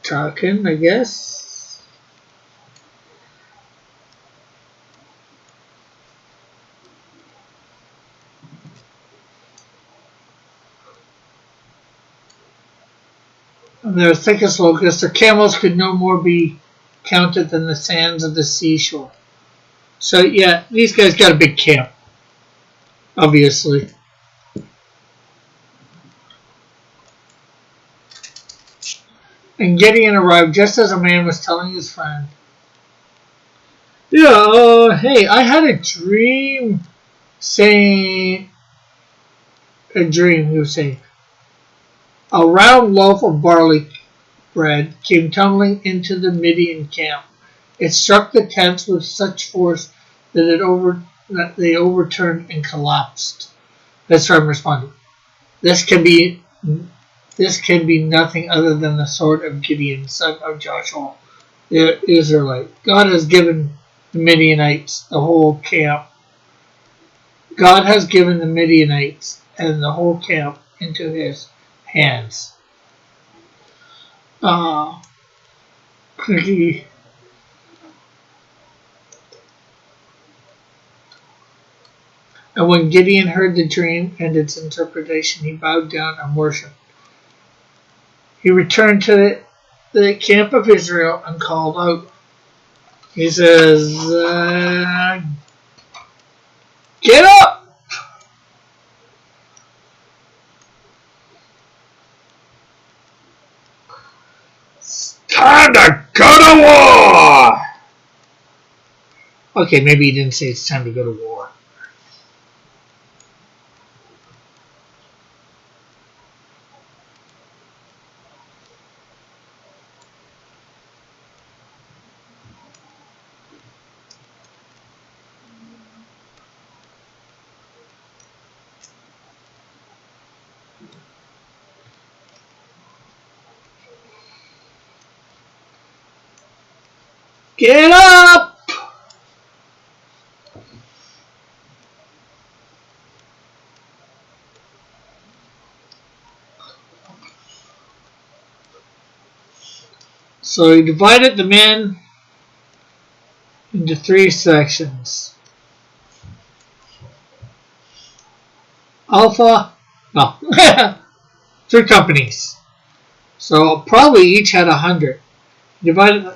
talking, I guess. And they're thick as locusts. Their camels could no more be counted than the sands of the seashore. So, yeah, these guys got a big camp, obviously. And Gideon arrived just as a man was telling his friend, yeah, hey, I had a dream saying, he was saying, a round loaf of barley bread came tumbling into the Midian camp. It struck the tents with such force that they overturned and collapsed. His friend responded, This can be nothing other than the sword of Gideon, son of Joshua, the Israelite. God has given the Midianites the whole camp. God has given the Midianites and the whole camp into his hands. And when Gideon heard the dream and its interpretation, he bowed down and worshipped. He returned to the camp of Israel and called out. He says, Get up! Time to go to war! Okay, maybe he didn't say it's time to go to war. Get up! So he divided the men into 3 sections. Alpha, no, 3 companies. So probably each had 100. Divided.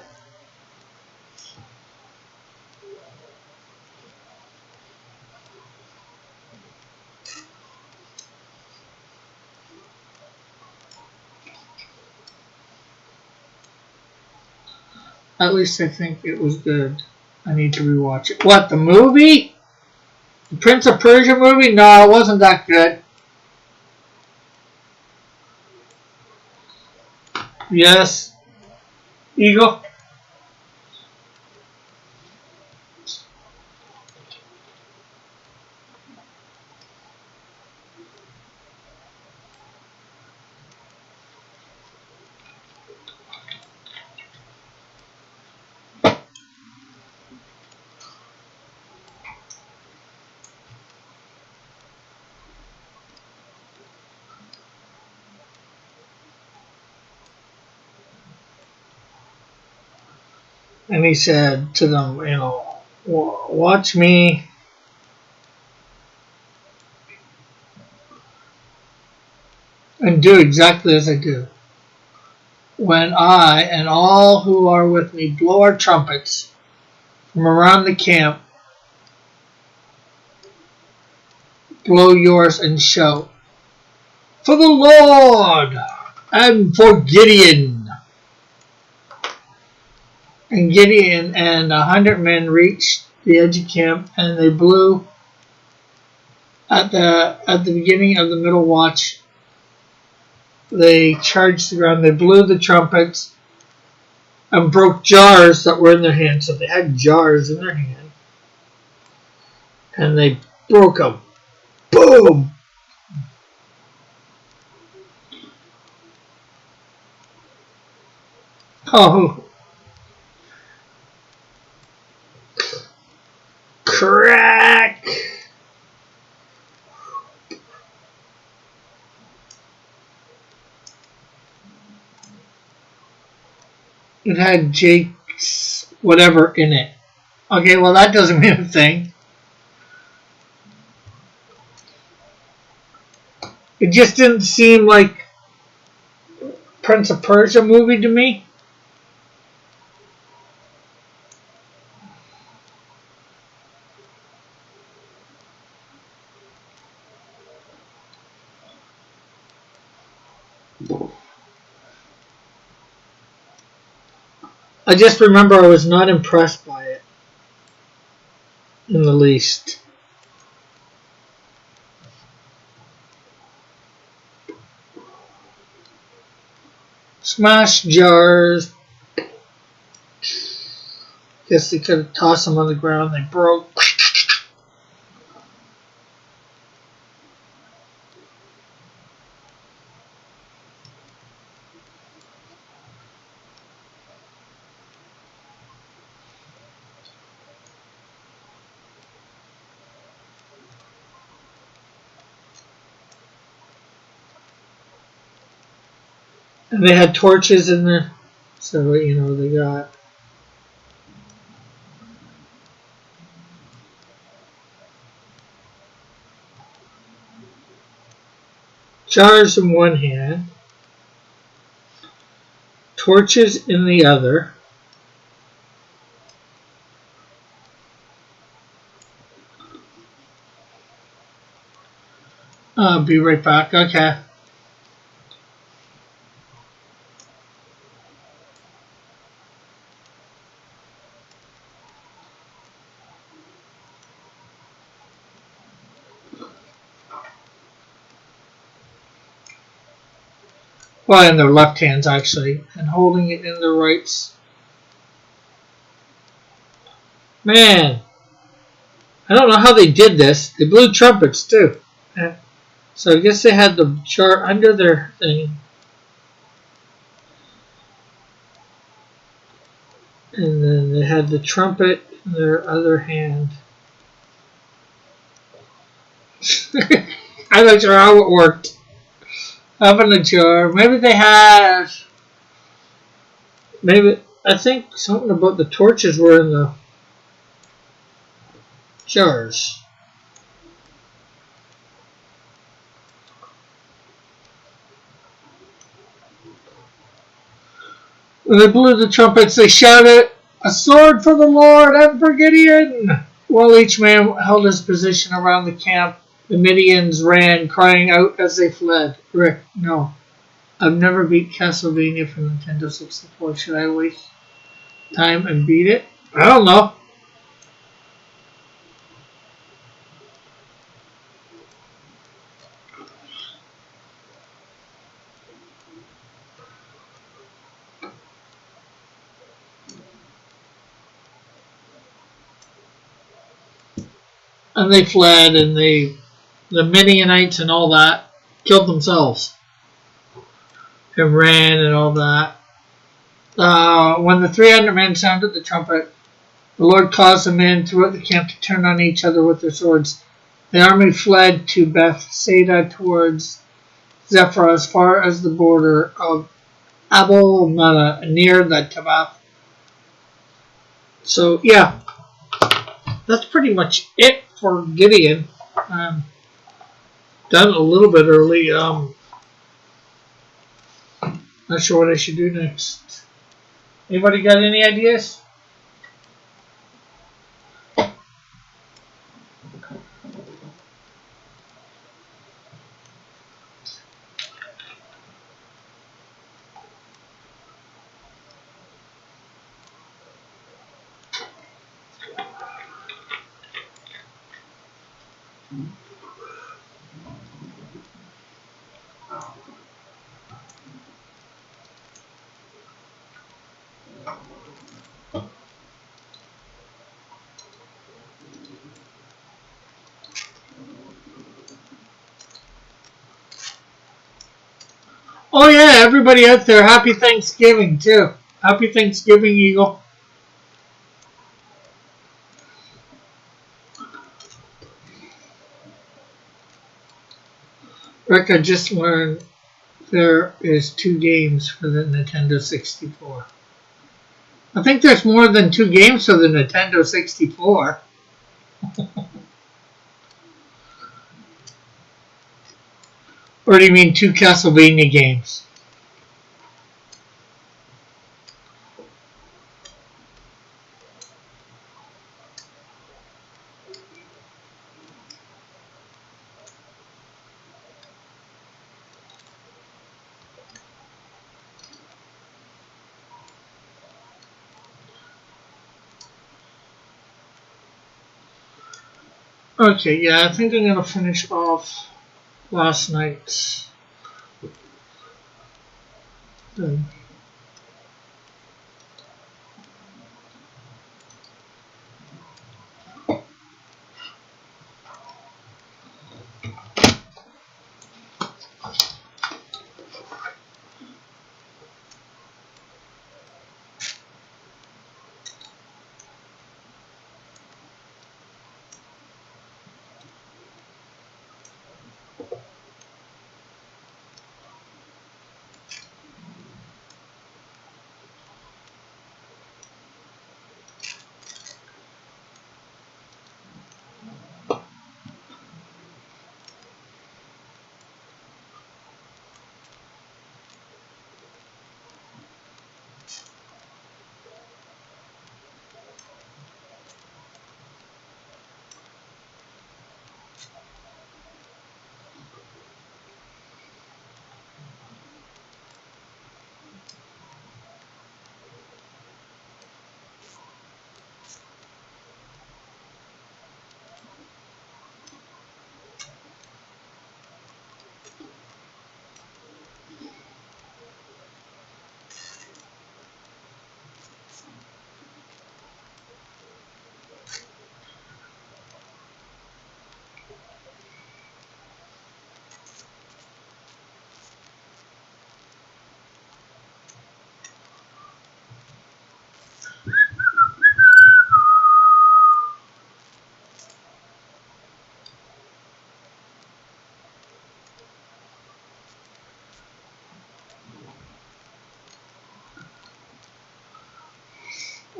At least I think it was good. I need to rewatch it. What, the movie? The Prince of Persia movie? No, it wasn't that good. Yes. Eagle? And he said to them, watch me and do exactly as I do. When I and all who are with me blow our trumpets from around the camp, blow yours and shout, for the Lord and for Gideon. And Gideon and 100 men reached the edge of camp, and they blew at the beginning of the middle watch. They charged the ground. They blew the trumpets and broke jars that were in their hand. So they had jars in their hand, and they broke them. Boom! Oh, crack! It had Jake's whatever in it. Okay, well that doesn't mean a thing. It just didn't seem like Prince of Persia movie to me. I just remember I was not impressed by it in the least. Smash jars. Guess they could have tossed them on the ground. They broke. And they had torches in there. So, they got jars in one hand, torches in the other. I'll be right back. Okay. Well, in their left hands, actually, and holding it in their rights. Man, I don't know how they did this. They blew trumpets, too. So I guess they had the jar under their thing. And then they had the trumpet in their other hand. I'm not sure how it worked. Having a jar. Maybe they had Maybe I think something about the torches were in the jars. When they blew the trumpets, they shouted, "A sword for the Lord and for Gideon!" While each man held his position around the camp, the Midians ran, crying out as they fled. Rick, no. I've never beat Castlevania for Nintendo 64. Should I waste time and beat it? I don't know. And they fled, and the Midianites and all that killed themselves and ran and all that. When the 300 men sounded the trumpet, the Lord caused the men throughout the camp to turn on each other with their swords. The army fled to Bethsaida towards Zephyr as far as the border of Abel Mala near the Tabbath. So yeah, that's pretty much it for Gideon. Done a little bit early. Not sure what I should do next. Anybody got any ideas? Oh yeah, everybody out there, happy Thanksgiving too. Happy Thanksgiving, Eagle. Rick, I just learned there is 2 games for the Nintendo 64. I think there's more than 2 games for the Nintendo 64. Or do you mean 2 Castlevania games? Okay, yeah, I think I'm going to finish off last night's.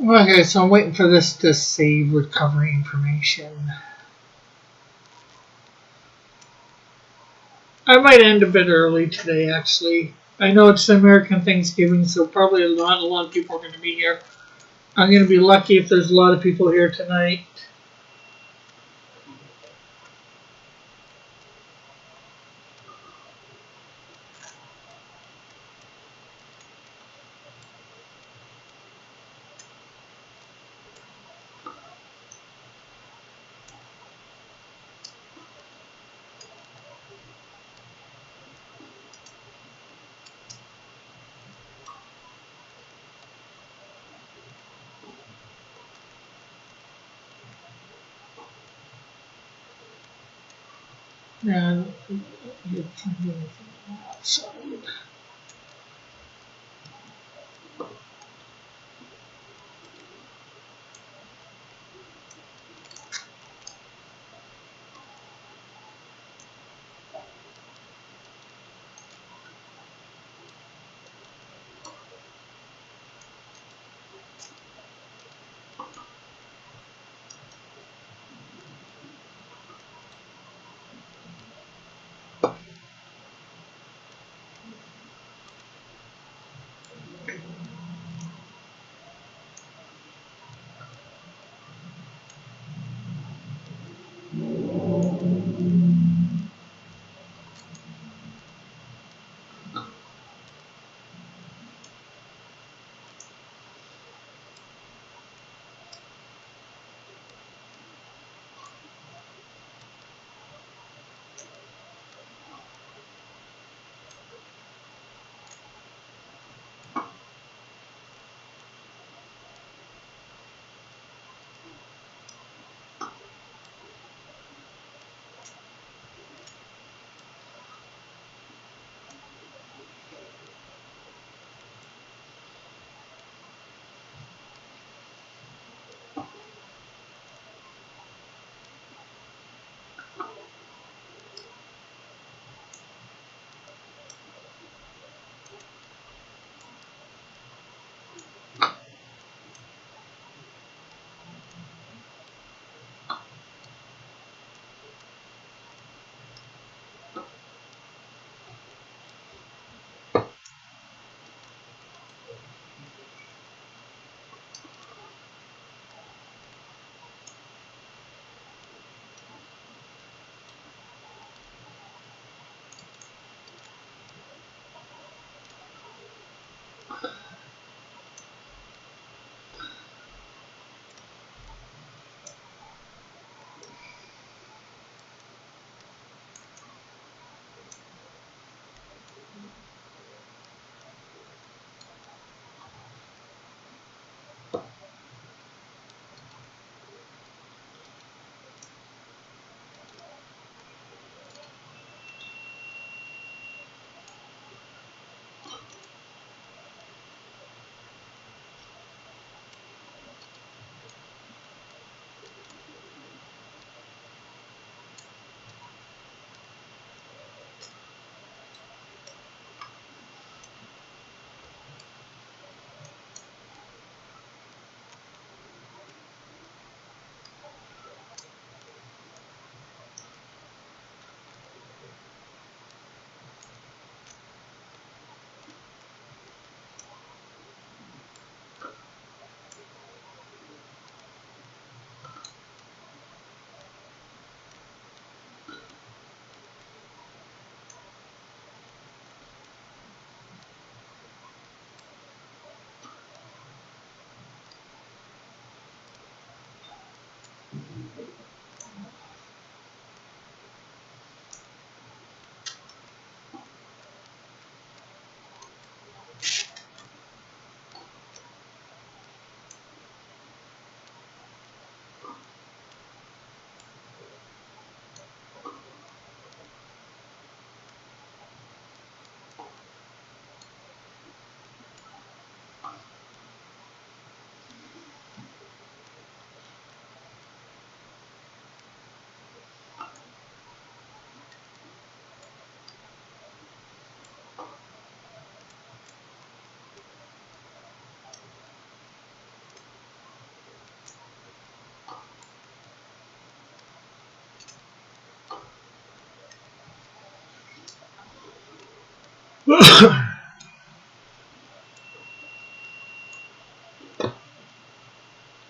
Okay, so I'm waiting for this to save recovery information. I might end a bit early today, actually. I know it's American Thanksgiving, so probably not a lot of people are going to be here. I'm going to be lucky if there's a lot of people here tonight. And you can do anything outside.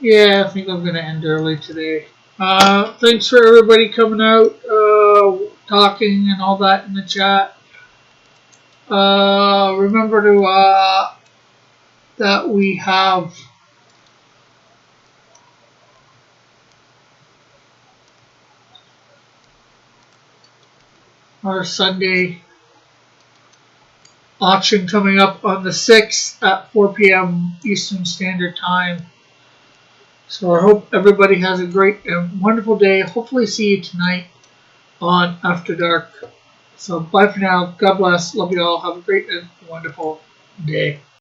Yeah, I think I'm going to end early today. Thanks for everybody coming out, talking and all that in the chat. Remember to that we have our Sunday auction coming up on the 6th at 4 p.m. Eastern Standard Time. So I hope everybody has a great and wonderful day. Hopefully see you tonight on After Dark. So bye for now. God bless. Love you all. Have a great and wonderful day.